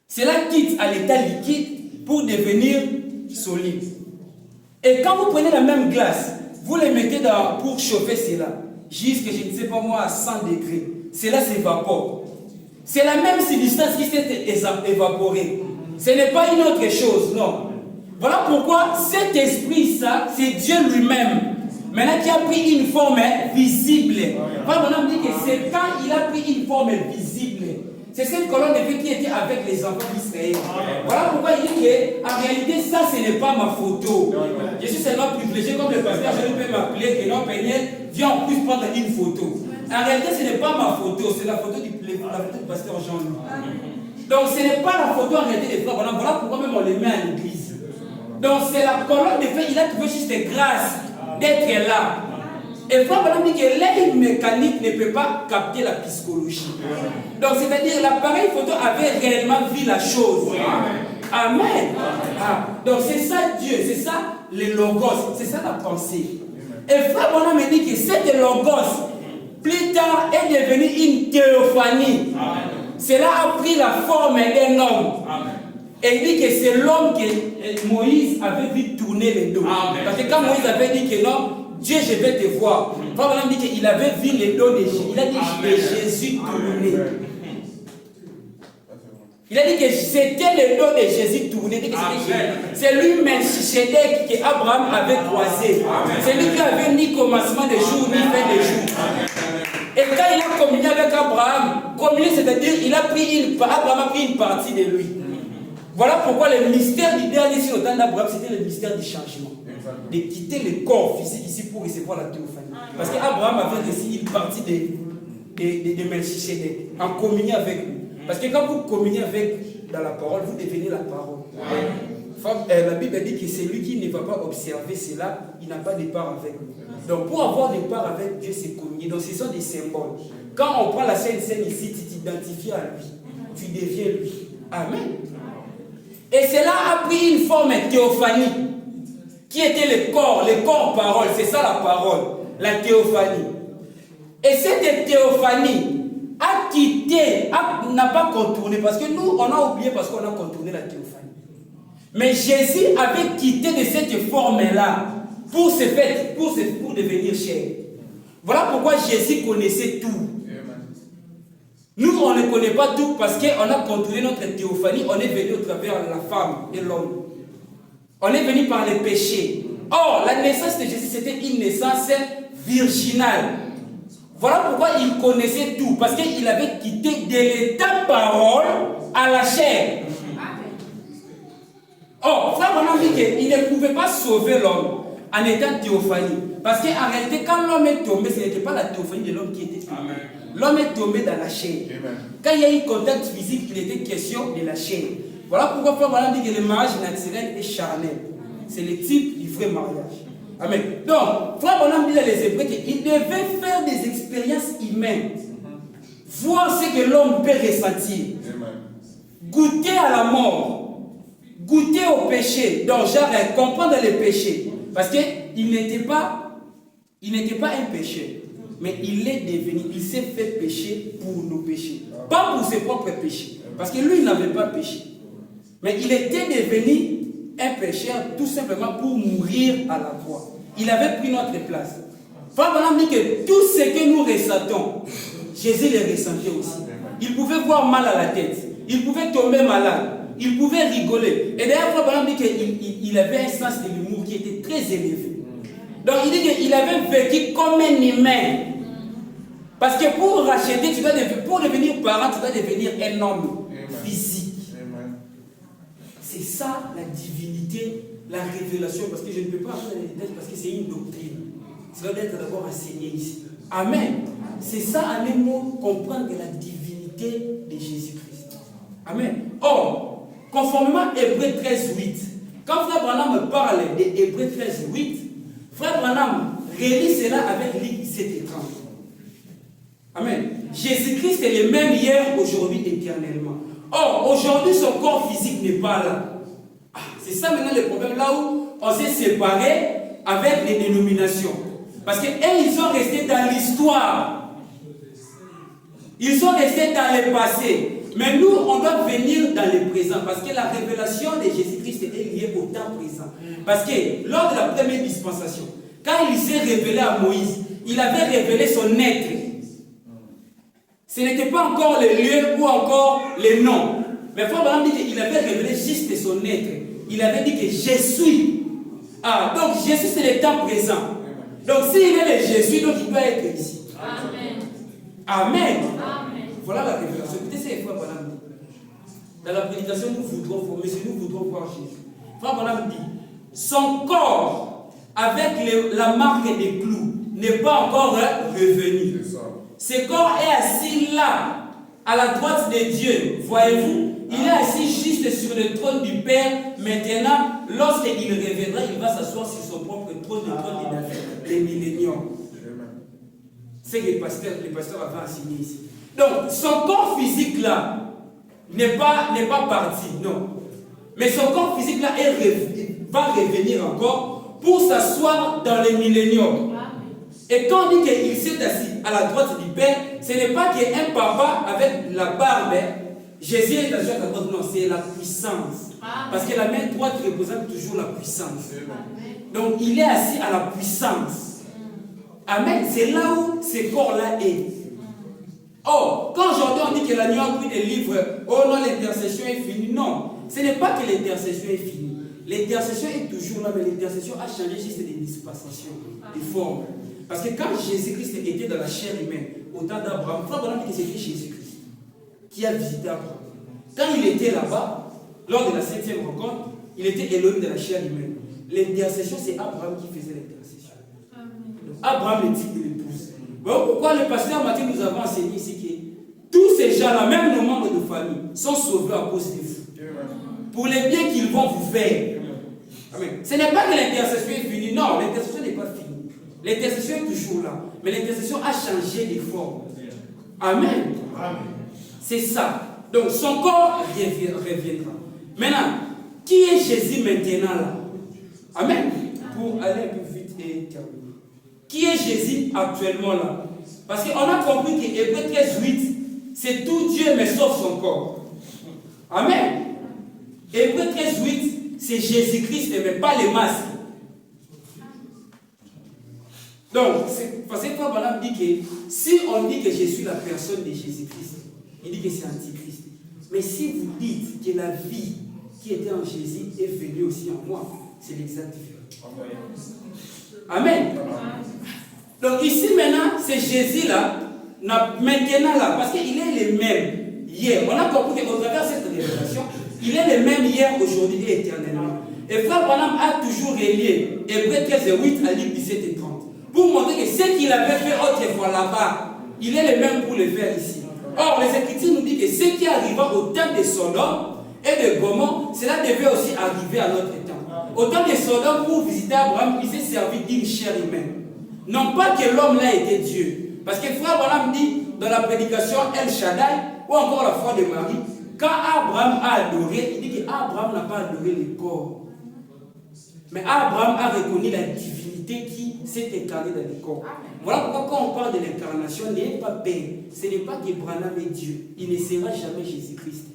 Cela quitte à l'état liquide pour devenir solide. Et quand vous prenez la même glace, vous les mettez pour chauffer cela, jusqu'à, je ne sais pas moi, à 100 degrés. Cela s'évapore. C'est la même substance qui s'est évaporée. Ce n'est pas une autre chose, non. Voilà pourquoi cet esprit, ça, c'est Dieu lui-même. Maintenant qui a pris une forme visible. Voilà, on dit que c'est quand il a pris une forme visible. C'est cette colonne de feu qui était avec les enfants d'Israël. Voilà pourquoi il dit qu'en réalité, ça, ce n'est pas ma photo. Je suis seulement privilégié comme le pasteur, je ne peux m'appeler que non, Péniel, viens en plus prendre une photo. En réalité, ce n'est pas ma photo, c'est la photo du pasteur Jean-Louis. Donc, ce n'est pas la photo en réalité des frères. Voilà pourquoi même on les met à l'église. Donc, c'est la colonne de feu, il a trouvé juste grâce d'être là. Et Frère Branham dit que l'œil mécanique ne peut pas capter la psychologie. Donc, c'est-à-dire l'appareil photo avait réellement vu la chose. Amen. Donc, c'est ça Dieu, c'est ça le logos, c'est ça la pensée. Et Frère Branham me dit que cette logos, plus tard, est devenue une théophanie. Cela a pris la forme d'un homme. Et il dit que c'est l'homme que Moïse avait vu tourner le dos. Parce que quand Moïse avait dit que non, Dieu, je vais te voir. Frère Branham dit qu'il avait vu le dos de Jésus. Il a dit que Jésus tourné. Il a dit que c'était le dos de Jésus tourné. C'est lui, Melchisedec, que Abraham avait croisé. C'est lui qui avait ni commencement de jour, ni fin de jour. Et quand il a communié avec Abraham, communié, c'est-à-dire Abraham a pris une partie de lui. Voilà pourquoi le mystère du dernier sur le temps d'Abraham, c'était le mystère du changement. De quitter le corps physique ici pour recevoir la théophanie. Parce qu'Abraham avait reçu une partie de Melchisedec, en communion avec lui. Parce que quand vous communiez avec dans la parole, vous devenez la parole. La Bible dit que c'est lui qui ne va pas observer cela, il n'a pas de part avec lui. Donc pour avoir des parts avec Dieu, c'est communier. Donc ce sont des symboles. Quand on prend la Sainte Seine ici, tu t'identifies à lui. Tu deviens lui. Amen. Et cela a pris une forme théophanie, qui était le corps parole, c'est ça la parole, la théophanie. Et cette théophanie a quitté, n'a pas contourné, parce que nous, on a oublié parce qu'on a contourné la théophanie. Mais Jésus avait quitté de cette forme-là pour devenir chair. Voilà pourquoi Jésus connaissait tout. Nous, on ne connaît pas tout parce qu'on a contourné notre théophanie, on est venu au travers de la femme et l'homme. On est venu par les péchés. Or, la naissance de Jésus, c'était une naissance virginale. Voilà pourquoi il connaissait tout. Parce qu'il avait quitté de l'état parole à la chair. Or, Frère Branham dit qu'il ne pouvait pas sauver l'homme en étant théophanie. Parce qu'en réalité, quand l'homme est tombé, ce n'était pas la théophanie de l'homme qui était tombé. L'homme est tombé dans la chair. Quand il y a eu contact physique, il était question de la chair. Voilà pourquoi Frère Branham dit que le mariage naturel est charnel. C'est le type du vrai mariage. Amen. Donc, Frère Branham dit à les Hébreux qu'il devait faire des expériences humaines. Voir ce que l'homme peut ressentir. Goûter à la mort. Goûter au péché. Donc, genre, comprendre les péchés. Parce qu'il n'était pas un pécheur. Mais il est devenu, il s'est fait pécher pour nos péchés. Pas pour ses propres péchés. Parce que lui, il n'avait pas péché. Mais il était devenu un pécheur tout simplement pour mourir à la croix. Il avait pris notre place. Frère Branham dit que tout ce que nous ressentons, Jésus le ressentait aussi. Il pouvait voir mal à la tête. Il pouvait tomber malade. Il pouvait rigoler. Et d'ailleurs, Frère Branham dit qu'il avait un sens de l'humour qui était très élevé. Donc il dit qu'il avait vécu comme un humain. Parce que pour racheter, pour devenir parent, tu dois devenir un homme physique. C'est ça la divinité, la révélation. Parce que je ne peux pas entrer dans les détails parce que c'est une doctrine. Ça doit être d'abord enseigné ici. Amen. C'est ça, en un mot, comprendre la divinité de Jésus-Christ. Amen. Or, conformément à Hébreux 13:8, quand Frère Branham parle de Hébreux 13:8, Frère Branham relie cela avec Luc 17:30. Amen. Jésus-Christ est le même hier, aujourd'hui, éternellement. Or, aujourd'hui, son corps physique n'est pas là. C'est ça maintenant le problème, là où on s'est séparé avec les dénominations. Parce qu'eux, ils sont restés dans l'histoire. Ils sont restés dans le passé. Mais nous, on doit venir dans le présent. Parce que la révélation de Jésus-Christ est liée au temps présent. Parce que lors de la première dispensation, quand il s'est révélé à Moïse, il avait révélé son être. Ce n'était pas encore les lieux ou encore les noms. Mais Frère Branham dit qu'il avait révélé juste son être. Il avait dit que je suis. Donc Jésus c'est le temps présent. Donc s'il est le Jésus, donc il doit être ici. Amen. Amen. Amen. Voilà la révélation. Écoutez ce que Frère Branham dit. Dans la prédication, nous voudrons former, nous voudrons voir Jésus. Frère Branham dit, son corps avec la marque des clous n'est pas encore revenu. Ce corps est assis là, à la droite de Dieu. Voyez-vous, il est assis juste sur le trône du Père. Maintenant, lorsqu'il reviendra, il va s'asseoir sur son propre trône, le trône de David, les milléniums. C'est que les pasteurs avaient enseigné ici. Donc, son corps physique là n'est pas parti, non. Mais son corps physique là va revenir encore pour s'asseoir dans les milléniums. Et quand on dit qu'il s'est assis à la droite du Père, ce n'est pas qu'un papa avec la barbe, Jésus est assis à la droite, non, c'est la puissance. Parce que la main droite représente toujours la puissance. Donc il est assis à la puissance. Amen. C'est là où ce corps-là est. Or, quand aujourd'hui on dit que l'agneau a pris des livres, oh non, l'intercession est finie. Non, ce n'est pas que l'intercession est finie. L'intercession est toujours là, mais l'intercession a changé juste des dispensations, des formes. Parce que quand Jésus-Christ était dans la chair humaine, au temps d'Abraham, Frère Branham dit que c'était Jésus-Christ qui a visité Abraham. Quand il était là-bas, lors de la 7e rencontre, il était Elohim de la chair humaine. L'intercession, c'est Abraham qui faisait l'intercession. Abraham est type de l'épouse. Bon, pourquoi le pasteur Mathieu nous avons enseigné ici que tous ces gens-là, même nos membres de famille, sont sauvés à cause de vous. Pour les biens qu'ils vont vous faire. Amen. Ce n'est pas que l'intercession est finie. Non, l'intercession n'est pas finie. L'intercession est toujours là. Mais l'intercession a changé de forme. Amen. Amen. C'est ça. Donc son corps reviendra. Maintenant, qui est Jésus maintenant là? Amen. Pour aller un peu vite et terminer. Qui est Jésus actuellement là? Parce qu'on a compris que Hébreux 13:8, c'est tout Dieu mais sauf son corps. Amen. Hébreux 13:8, c'est Jésus-Christ mais pas les masques. Donc, parce que Frère Branham dit que si on dit que je suis la personne de Jésus-Christ, il dit que c'est Antichrist. Mais si vous dites que la vie qui était en Jésus est venue aussi en moi, c'est l'exact différent. Amen. Donc ici maintenant, c'est Jésus là, maintenant là, parce qu'il est le même hier. On a compris qu'au travers de cette révélation, il est le même hier, aujourd'hui et éternellement. Et Frère Branham a toujours relié Hébreux 13:8 à Luc 17:30 pour montrer que ce qu'il avait fait autrefois là-bas, il est le même pour le faire ici. Or, les Écritures nous disent que ce qui arriva au temps de Sodome et de Gomorrhe, cela devait aussi arriver à notre temps. Au temps de Sodome, pour visiter Abraham, il s'est servi d'une chair humaine. Non pas que l'homme là était Dieu. Parce que frère Abraham dit dans la prédication El Shaddai, ou encore la foi de Marie, quand Abraham a adoré, il dit qu'Abraham n'a pas adoré le corps. Mais Abraham a reconnu la divinité qui s'est incarnée dans le corps. Voilà pourquoi quand on parle de l'incarnation, n'ayez pas peur. Ce n'est pas que Branham est Dieu. Il ne sera jamais Jésus-Christ.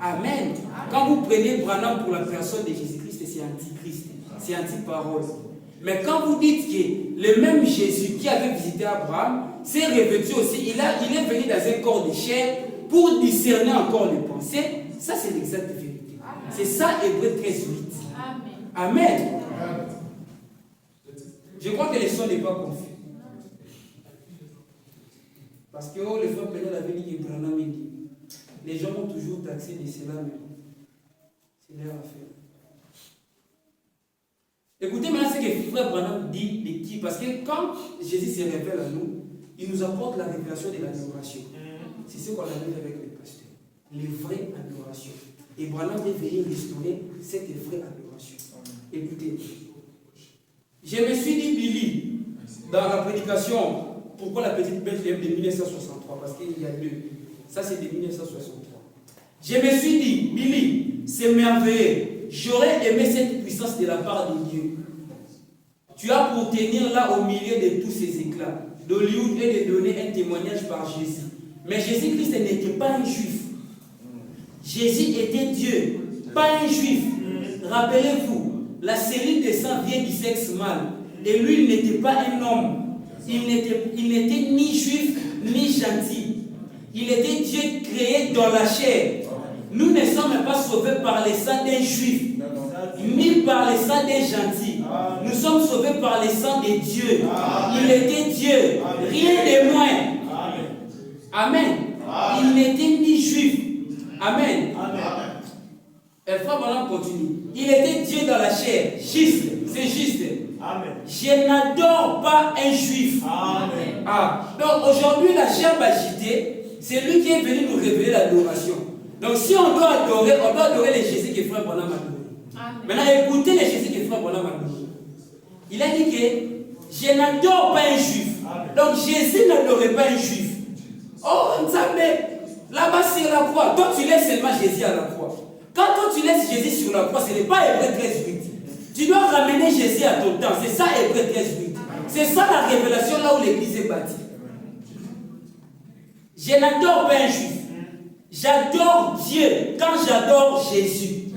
Amen. Quand vous prenez Branham pour la personne de Jésus-Christ, c'est antichrist. C'est anti-parole. Mais quand vous dites que le même Jésus qui avait visité Abraham s'est revêtu aussi, il est venu dans un corps de chair pour discerner encore les pensées, ça c'est l'exacte vérité. C'est ça, Hébreux 13, 8. Amen. Je crois que le son n'est pas confus. Parce que les frères Pénal avaient dit que Branham est dit. Les gens ont toujours taxé de cela, mais c'est leur affaire. Écoutez maintenant ce que frère Branham dit de qui. Parce que quand Jésus se révèle à nous, il nous apporte la révélation de l'adoration. C'est ce qu'on a vu avec les pasteurs. Les vraies adorations. Et Branham est venu restaurer cette vraie adoration. Écoutez, je me suis dit, Billy, dans la prédication, pourquoi la petite Bethléem de 1963? Parce qu'il y a deux. Ça, c'est de 1963. Je me suis dit, Billy, c'est merveilleux. J'aurais aimé cette puissance de la part de Dieu. Tu as pour tenir là au milieu de tous ces éclats d'Hollywood et de donner un témoignage par Jésus. Mais Jésus-Christ n'était pas un juif. Jésus était Dieu, pas un juif. Rappelez-vous, la cellule de sang vient du sexe mâle. Et lui, il n'était pas un homme. Il n'était ni juif, ni gentil. Il était Dieu créé dans la chair. Nous ne sommes pas sauvés par le sang d'un juif, ni par le sang d'un gentil. Nous sommes sauvés par le sang de Dieu. Il était Dieu, rien de moins. Amen. Il n'était ni juif. Amen. Et le frère Branham continue. Il était Dieu dans la chair. Juste, c'est juste. Amen. Je n'adore pas un juif. Amen. Donc aujourd'hui, la chair agitée, c'est lui qui est venu nous révéler l'adoration. Donc si on doit adorer les Jésus que frère Branham a adoré. Maintenant, écoutez les Jésus que frère Branham a adoré. Il a dit que je n'adore pas un juif. Amen. Donc Jésus n'adorait pas un juif. Oh, là-bas sur la croix, toi tu laisses seulement Jésus à la croix. Quand toi tu laisses Jésus sur la croix, ce n'est pas Hébreux 13, 8. Tu dois ramener Jésus à ton temps. C'est ça Hébreux 13, 8. C'est ça la révélation là où l'église est bâtie. Je n'adore pas un juif. J'adore Dieu quand j'adore Jésus.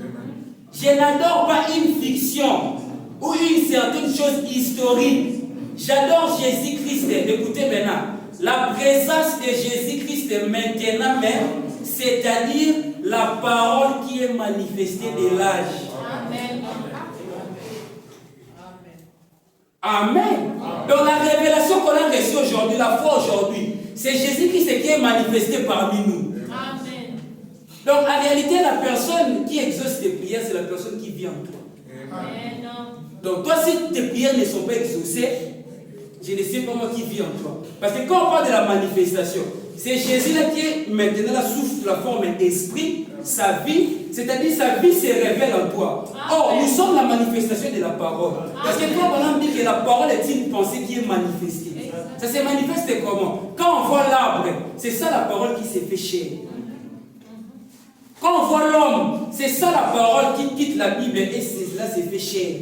Je n'adore pas une fiction ou une certaine chose historique. J'adore Jésus-Christ. Écoutez maintenant. La présence de Jésus-Christ maintenant même, c'est-à-dire la parole qui est manifestée de l'âge. Amen. Amen. Donc la révélation qu'on a reçue aujourd'hui, la foi aujourd'hui, c'est Jésus-Christ qui est manifesté parmi nous. Amen. Donc en réalité, la personne qui exauce tes prières, c'est la personne qui vit en toi. Amen. Donc toi, si tes prières ne sont pas exaucées, je ne sais pas moi qui vit en toi. Parce que quand on parle de la manifestation, c'est Jésus-là qui est maintenant là sous la forme d'esprit, sa vie, c'est-à-dire sa vie se révèle en toi. Or, nous sommes la manifestation de la parole. Parce que quand on dit que la parole est une pensée qui est manifestée. Ça se manifeste comment? Quand on voit l'arbre, c'est ça la parole qui s'est fait chair. Quand on voit l'homme, c'est ça la parole qui quitte la Bible et cela s'est fait chair.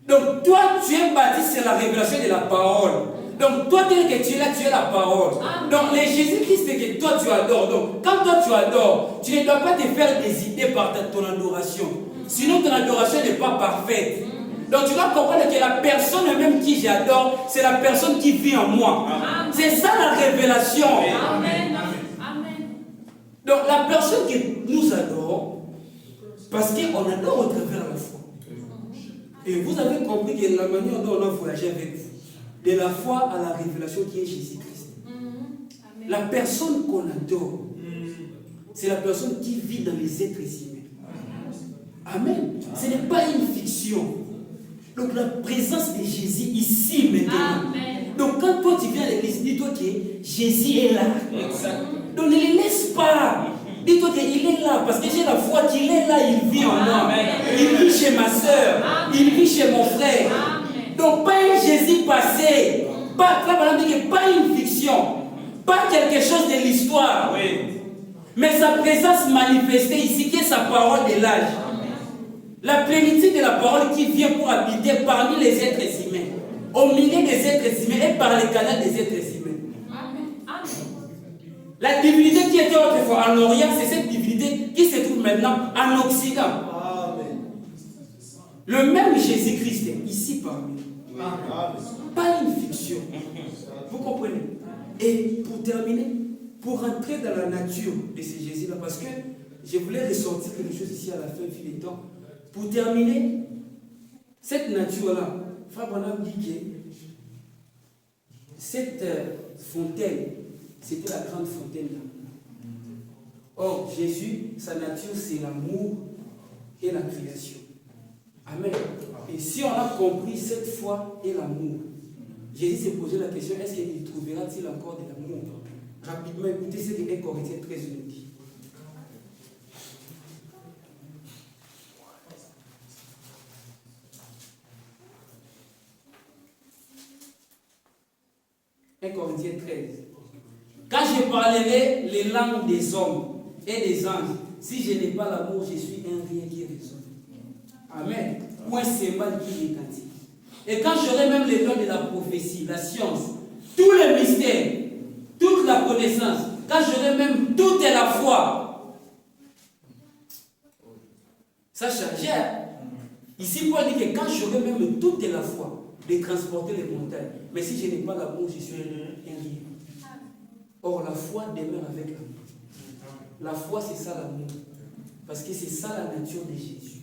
Donc toi, tu es bâti sur la révélation de la parole. Donc toi, tel que tu es là, tu es la parole. Donc les Jésus-Christ que toi tu adores. Donc quand toi tu adores, tu ne dois pas te faire des idées par ton adoration. Sinon ton adoration n'est pas parfaite. Donc tu dois comprendre que la personne même qui j'adore, c'est la personne qui vit en moi. C'est ça la révélation. Amen. Amen. Donc la personne que nous adorons, parce qu'on adore au travers de la foi. Et vous avez compris que la manière dont on a voyagé avec vous, de la foi à la révélation qui est Jésus-Christ. La personne qu'on adore, c'est la personne qui vit dans les êtres humains. Amen. Ce n'est pas une fiction. Donc la présence de Jésus ici maintenant. Amen. Donc quand toi tu viens à l'église, dis-toi que Jésus est là. Donc ne les laisse pas. Dis-toi qu'il est là, parce que j'ai la foi qu'il est là, il vit en moi. Il vit chez ma soeur, il vit chez mon frère. Donc pas un Jésus passé, pas une fiction, pas quelque chose de l'histoire. Mais sa présence manifestée ici, qui est sa parole de l'âge. La plénitude de la parole qui vient pour habiter parmi les êtres humains, au milieu des êtres humains et par les canaux des êtres humains. La divinité qui était autrefois en Orient, c'est cette divinité qui se trouve maintenant en Occident. Le même Jésus-Christ est ici parmi nous. Pas une fiction. Vous comprenez? Et pour terminer, pour entrer dans la nature de ce Jésus-là, parce que je voulais ressortir quelque chose ici à la fin du temps. Pour terminer, cette nature-là, Frère Branham dit que cette fontaine, c'était la grande fontaine d'amour. Or, Jésus, sa nature, c'est l'amour et la création. Amen. Et si on a compris cette foi et l'amour, Jésus s'est posé la question, est-ce qu'il trouvera-t-il encore de l'amour? Rapidement, écoutez ce que 1 Corinthiens 13 nous dit. 1 Corinthiens 13. Quand je parlerai les langues des hommes et des anges, si je n'ai pas l'amour, je suis un rien qui résonne. Amen. Ou un symbole qui retentit. Et quand j'aurai même les dons de la prophétie, la science, tous les mystères, toute la connaissance, quand j'aurai même toute la foi, ça change. Ici, Paul dit que quand j'aurai même toute la foi, de transporter les montagnes, mais si je n'ai pas l'amour, je suis un rien. Or, la foi demeure avec l'amour. La foi, c'est ça l'amour. Parce que c'est ça la nature de Jésus.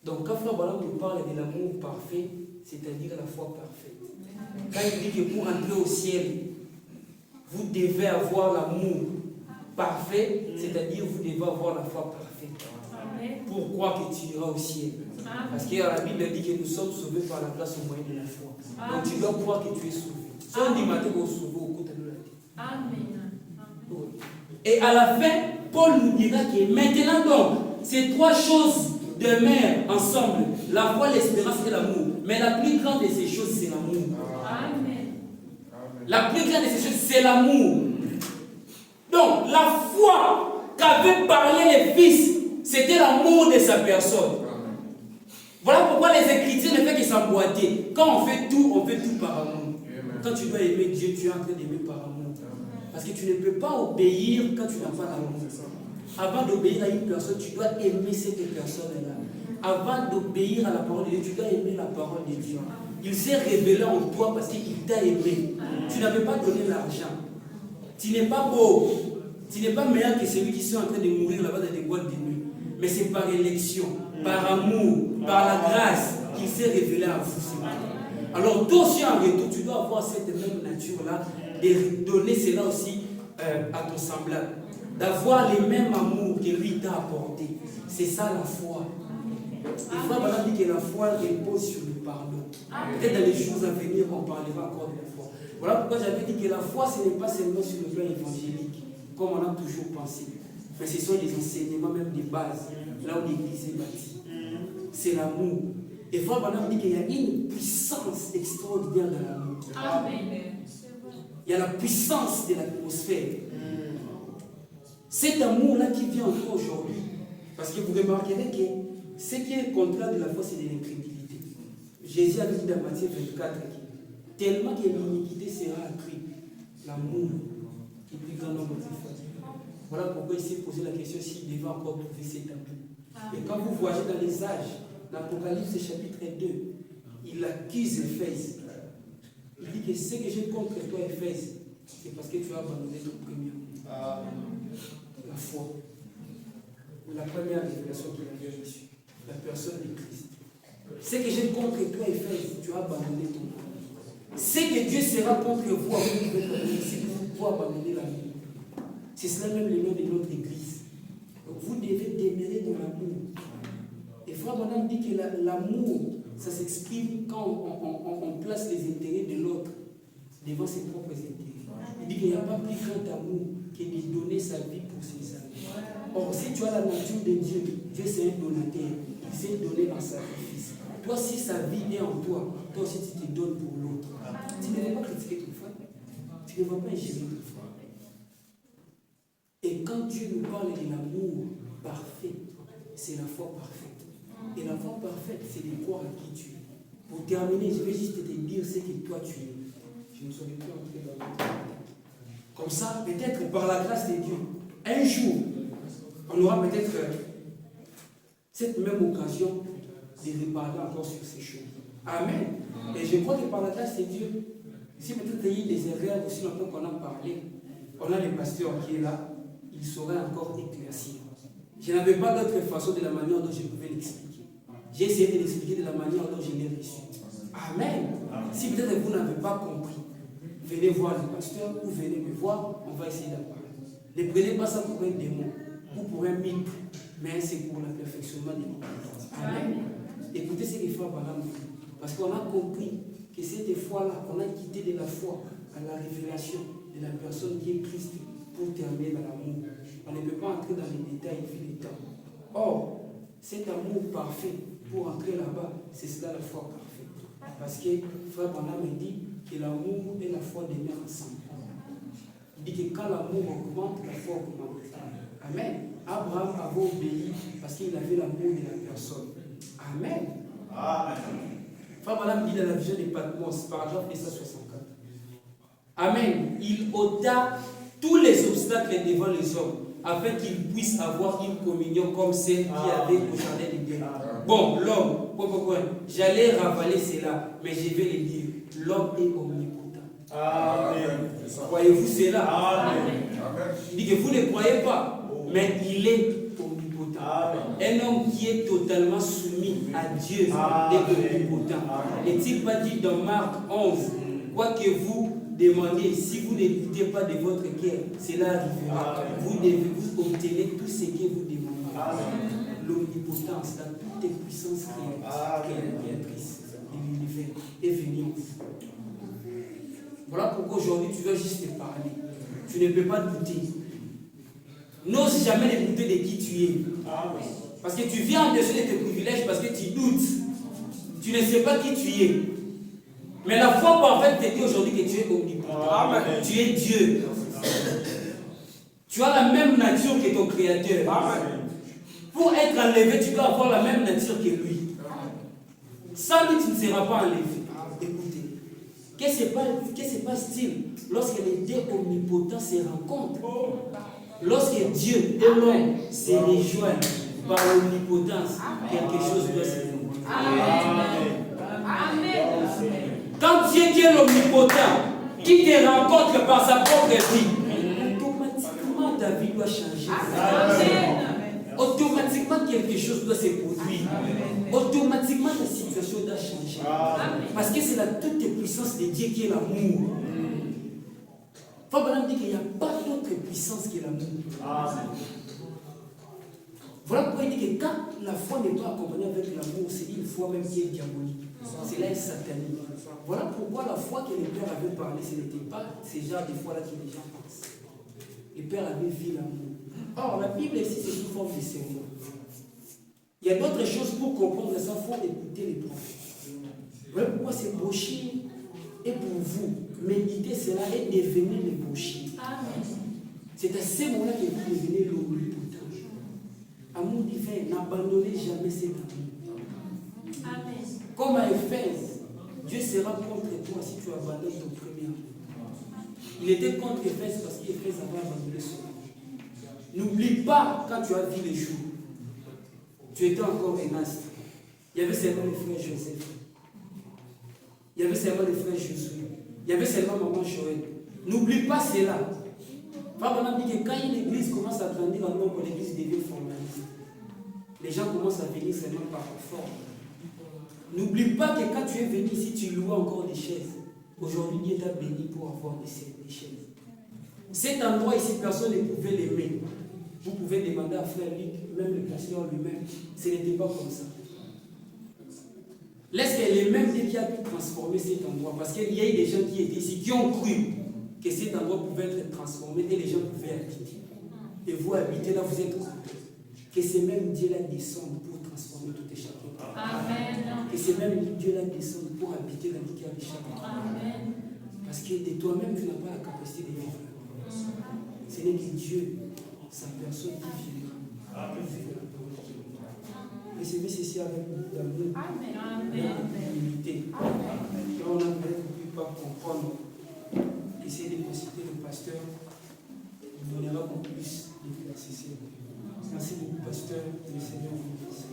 Donc, quand Frère Branham nous parle de l'amour parfait, c'est-à-dire la foi parfaite. Quand il dit que pour entrer au ciel, vous devez avoir l'amour parfait, c'est-à-dire vous devez avoir la foi parfaite. Pourquoi que tu iras au ciel? Parce que la Bible dit que nous sommes sauvés par la grâce au moyen de la foi. Donc tu dois croire que tu es sauvé. Soit du matin au sauvé au côté de la vie. Amen. Et à la fin, Paul nous dira que maintenant donc, ces trois choses demeurent ensemble. La foi, l'espérance et l'amour. Mais la plus grande de ces choses, c'est l'amour. Amen. La plus grande de ces choses, c'est l'amour. Donc, la foi qu'avaient parlé les fils, c'était l'amour de sa personne. Voilà pourquoi les Écritures ne font que s'emboîter. Quand on fait tout par amour. Quand tu dois aimer Dieu, tu es en train d'aimer par amour. Parce que tu ne peux pas obéir quand tu n'as pas l'amour. Avant d'obéir à une personne, tu dois aimer cette personne-là. Avant d'obéir à la parole de Dieu, tu dois aimer la parole de Dieu. Il s'est révélé en toi parce qu'il t'a aimé. Tu n'avais pas donné l'argent. Tu n'es pas beau. Tu n'es pas meilleur que celui qui est en train de mourir là-bas dans des boîtes de nuit. Mais c'est par élection, par amour, par la grâce qu'il s'est révélé à vous. Alors toi aussi en retour, tu dois avoir cette même nature-là, de donner cela aussi à ton semblable. D'avoir les mêmes amours que lui t'a apporté. C'est ça la foi. Et Frère Branham dit que la foi repose sur le pardon. Peut-être dans les jours à venir, on parlera encore de la foi. Voilà pourquoi j'avais dit que la foi, ce n'est pas seulement sur le plan évangélique, comme on a toujours pensé. Mais ce sont des enseignements même de base, là où l'Église est bâtie. C'est l'amour. Et Frère Branham dit qu'il y a une puissance extraordinaire dans l'amour. Il y a la puissance de l'atmosphère. Cet amour-là qui vient en toi aujourd'hui. Parce que vous remarquerez que ce qui est le contraire de la foi, c'est de l'incrédulité. Jésus a dit dans Matthieu 24, tellement que l'iniquité sera accrue, l'amour est plus grand nombre de fois. Voilà pourquoi il s'est posé la question s'il devait encore trouver cet amour. Et quand vous voyez dans les âges, l'Apocalypse chapitre 2, il accuse Éphèse. Il dit que ce que j'ai contre toi, Éphèse, c'est parce que tu as abandonné ton premier amour. La foi. La première révélation qu'il avait reçue. La personne de Christ. Ce que j'ai contre toi, Éphèse, tu as abandonné ton amour. Ce que Dieu sera contre vous, c'est que vous pouvez abandonner l'amour. C'est cela même le nom de notre Église. Donc vous devez demeurer dans l'amour. Et Frère Branham dit que l'amour, ça s'exprime quand on place les intérêts de l'autre devant ses propres intérêts. Il dit qu'il n'y a pas plus grand amour que de donner sa vie pour pour ses amis. Or, si tu as la nature de Dieu, Dieu c'est un donateur. Il sait donner en sacrifice. Toi, si sa vie est en toi, toi aussi tu te donnes pour l'autre. Tu ne vas pas critiquer ton frère. Tu ne vas pas ingérer ton frère. Et quand Dieu nous parle de l'amour parfait, c'est la foi parfaite. Et la foi parfaite, c'est de croire à qui tu es. Pour terminer, je vais juste te dire ce que toi tu es. Je ne saurais plus entrer dans le temps. Comme ça, peut-être par la grâce de Dieu, un jour, on aura peut-être cette même occasion de reparler encore sur ces choses. Amen. Et je crois que par la grâce de Dieu, si peut-être il y a des erreurs aussi longtemps qu'on a parlé, on a le pasteur qui est là, il saurait encore éclaircir. Je n'avais pas d'autre façon de la manière dont je pouvais l'expliquer. J'ai essayé de l'expliquer de la manière dont je l'ai reçu. Amen. Si peut-être vous n'avez pas compris, venez voir le pasteur ou venez me voir, on va essayer d'en parler. Ne prenez pas ça pour un démon ou pour un mythe, mais c'est pour le perfectionnement de l'Église. Amen. Écoutez ce que frère Branham dit. Parce qu'on a compris que cette foi-là, on a quitté de la foi à la révélation de la personne qui est Christ pour terminer dans l'amour. On ne peut pas entrer dans les détails vu le temps. Or, cet amour parfait, pour entrer là-bas, c'est cela la foi parfaite. Parce que frère Branham dit que l'amour et la foi demeurent ensemble. Il dit que quand l'amour augmente, la foi augmente. Amen. Abraham avait obéi parce qu'il avait l'amour de la personne. Amen. Amen. Frère Branham dit dans la vision de Patmos, paragraphe 164. Amen. Il ôta tous les obstacles devant les hommes, afin qu'ils puissent avoir une communion comme celle qui avait au jardin d'Éden. Bon, l'homme, j'allais ravaler cela, mais je vais le dire. L'homme est omnipotent. Amen. Croyez-vous cela? Amen. Il dit que vous ne croyez pas, mais il est omnipotent. Amen. Un homme qui est totalement soumis à Dieu est omnipotent. N'est-il pas dit dans Marc 11, quoi que vous demandez, si vous ne doutez pas de votre cœur, cela arrivera. Vous obtenez tout ce que vous demandez. L'omnipotence, la toute puissance créatrice de l'univers est venue en vous. Voilà pourquoi aujourd'hui tu dois juste te parler. Tu ne peux pas douter. N'ose jamais douter de qui tu es. Parce que tu viens en dessous de tes privilèges parce que tu doutes. Tu ne sais pas qui tu es. Mais la foi parfaite te dit aujourd'hui que tu es omnipotent. Tu es Dieu. Tu as la même nature que ton Créateur. Pour être enlevé, tu dois avoir la même nature que lui. Sans lui, tu ne seras pas enlevé. Écoutez, qu'est-ce qui se passe-t-il lorsque les deux omnipotents se rencontrent? Lorsque Dieu et l'homme se rejoignent par l'omnipotence, quelque chose doit se faire. Quand Dieu qui est l'omnipotent, qui te rencontre par sa propre vie, automatiquement ta vie doit changer. Automatiquement quelque chose doit se produire. Automatiquement ta situation doit changer. Parce que c'est la toute puissance de Dieu qui est l'amour. Fabien dit qu'il n'y a pas d'autre puissance que l'amour. Voilà pourquoi il dit que quand la foi n'est pas accompagnée avec l'amour, c'est une foi même qui est diabolique. C'est là satanique. Voilà pourquoi la foi que les pères avaient parlé, ce n'était pas ce genre de foi-là que les gens pensent. Les pères avaient vu l'amour. Or, la Bible ici, c'est sous forme de sermon. Il y a d'autres choses pour comprendre ça, il faut écouter les prophètes. Voilà pourquoi c'est brochir et pour vous, méditer cela et devenir les brochir. C'est à ce moment-là que vous devenez l'omnipotent. Amour divin, n'abandonnez jamais cet amour. Amen. Comme à Éphèse, Dieu sera contre toi si tu abandonnes ton premier amour. Il était contre Éphèse parce qu'Éphèse avait abandonné son amour. N'oublie pas quand tu as vu les jours. Tu étais encore un astre. Il y avait seulement le frère Joseph. Il y avait seulement le frère Josué. Il y avait seulement maman Joël. N'oublie pas cela. Frère Branham dit que quand une église commence à grandir en nombre, l'église devient formaliste. Les gens commencent à venir seulement par forme. N'oublie pas que quand tu es venu ici, tu louais encore des chaises. Aujourd'hui, Dieu t'a béni pour avoir des chaises. Cet endroit ici, personne ne pouvait l'aimer. Vous pouvez demander à frère Luc, même le pasteur lui-même, ce n'était pas comme ça. Laisse que les mêmes qui a pu transformer cet endroit, parce qu'il y a eu des gens qui étaient ici, qui ont cru que cet endroit pouvait être transformé et les gens pouvaient habiter. et vous habitez là, vous êtes content. Que ce même Dieu-là descende pour transformer tout échappé. Que ce même Dieu-là descende pour habiter dans le cœur de chacun. Parce que de toi-même, tu n'as pas la capacité de vivre. Ce n'est que Dieu, sa personne qui vit. Recevez ceci avec l'amour, l'humilité. Quand on a peut-être pas comprendre, essayez de consulter le pasteur, il donnera beaucoup plus d'éclaircissement. Merci beaucoup, pasteur, et le Seigneur vous bénisse.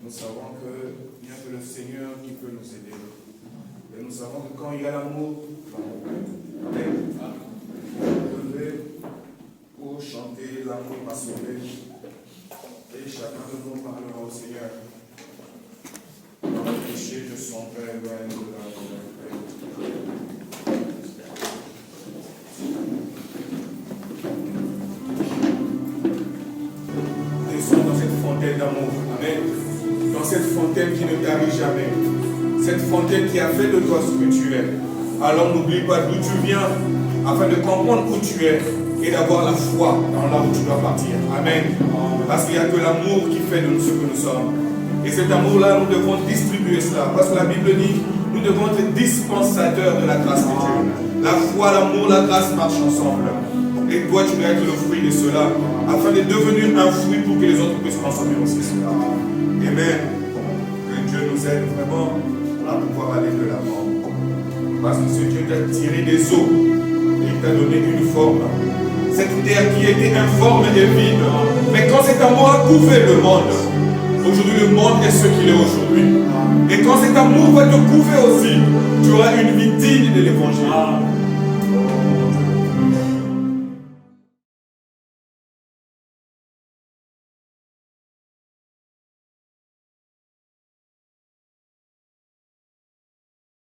Nous savons qu'il n'y a que le Seigneur qui peut nous aider. Et nous savons que quand il y a l'amour, Amen. Vous devez pour chanter l'amour m'a sauvé. Et chacun de nous parlera au Seigneur. Dans le péché de son Père, loin de la Père. Descends dans cette fontaine d'amour. Amen. Dans cette fontaine qui ne tarit jamais. Cette fontaine qui a fait de toi ce que tu es. Alors n'oublie pas d'où tu viens, afin de comprendre où tu es et d'avoir la foi dans là où tu dois partir. Amen. Parce qu'il n'y a que l'amour qui fait de nous ce que nous sommes. Et cet amour-là, nous devons distribuer cela. Parce que la Bible dit, nous devons être dispensateurs de la grâce de Dieu. La foi, l'amour, la grâce marchent ensemble. Et toi, tu dois être le fruit de cela, afin de devenir un fruit pour que les autres puissent consommer aussi cela. Amen. Que Dieu nous aide vraiment à pouvoir aller de l'avant. Parce que ce Dieu t'a tiré des eaux et il t'a donné une forme. Cette terre qui était informe et vide. Mais quand cet amour a couvert le monde, aujourd'hui le monde est ce qu'il est aujourd'hui. Et quand cet amour va te couvrir aussi, tu auras une vie digne de l'évangile.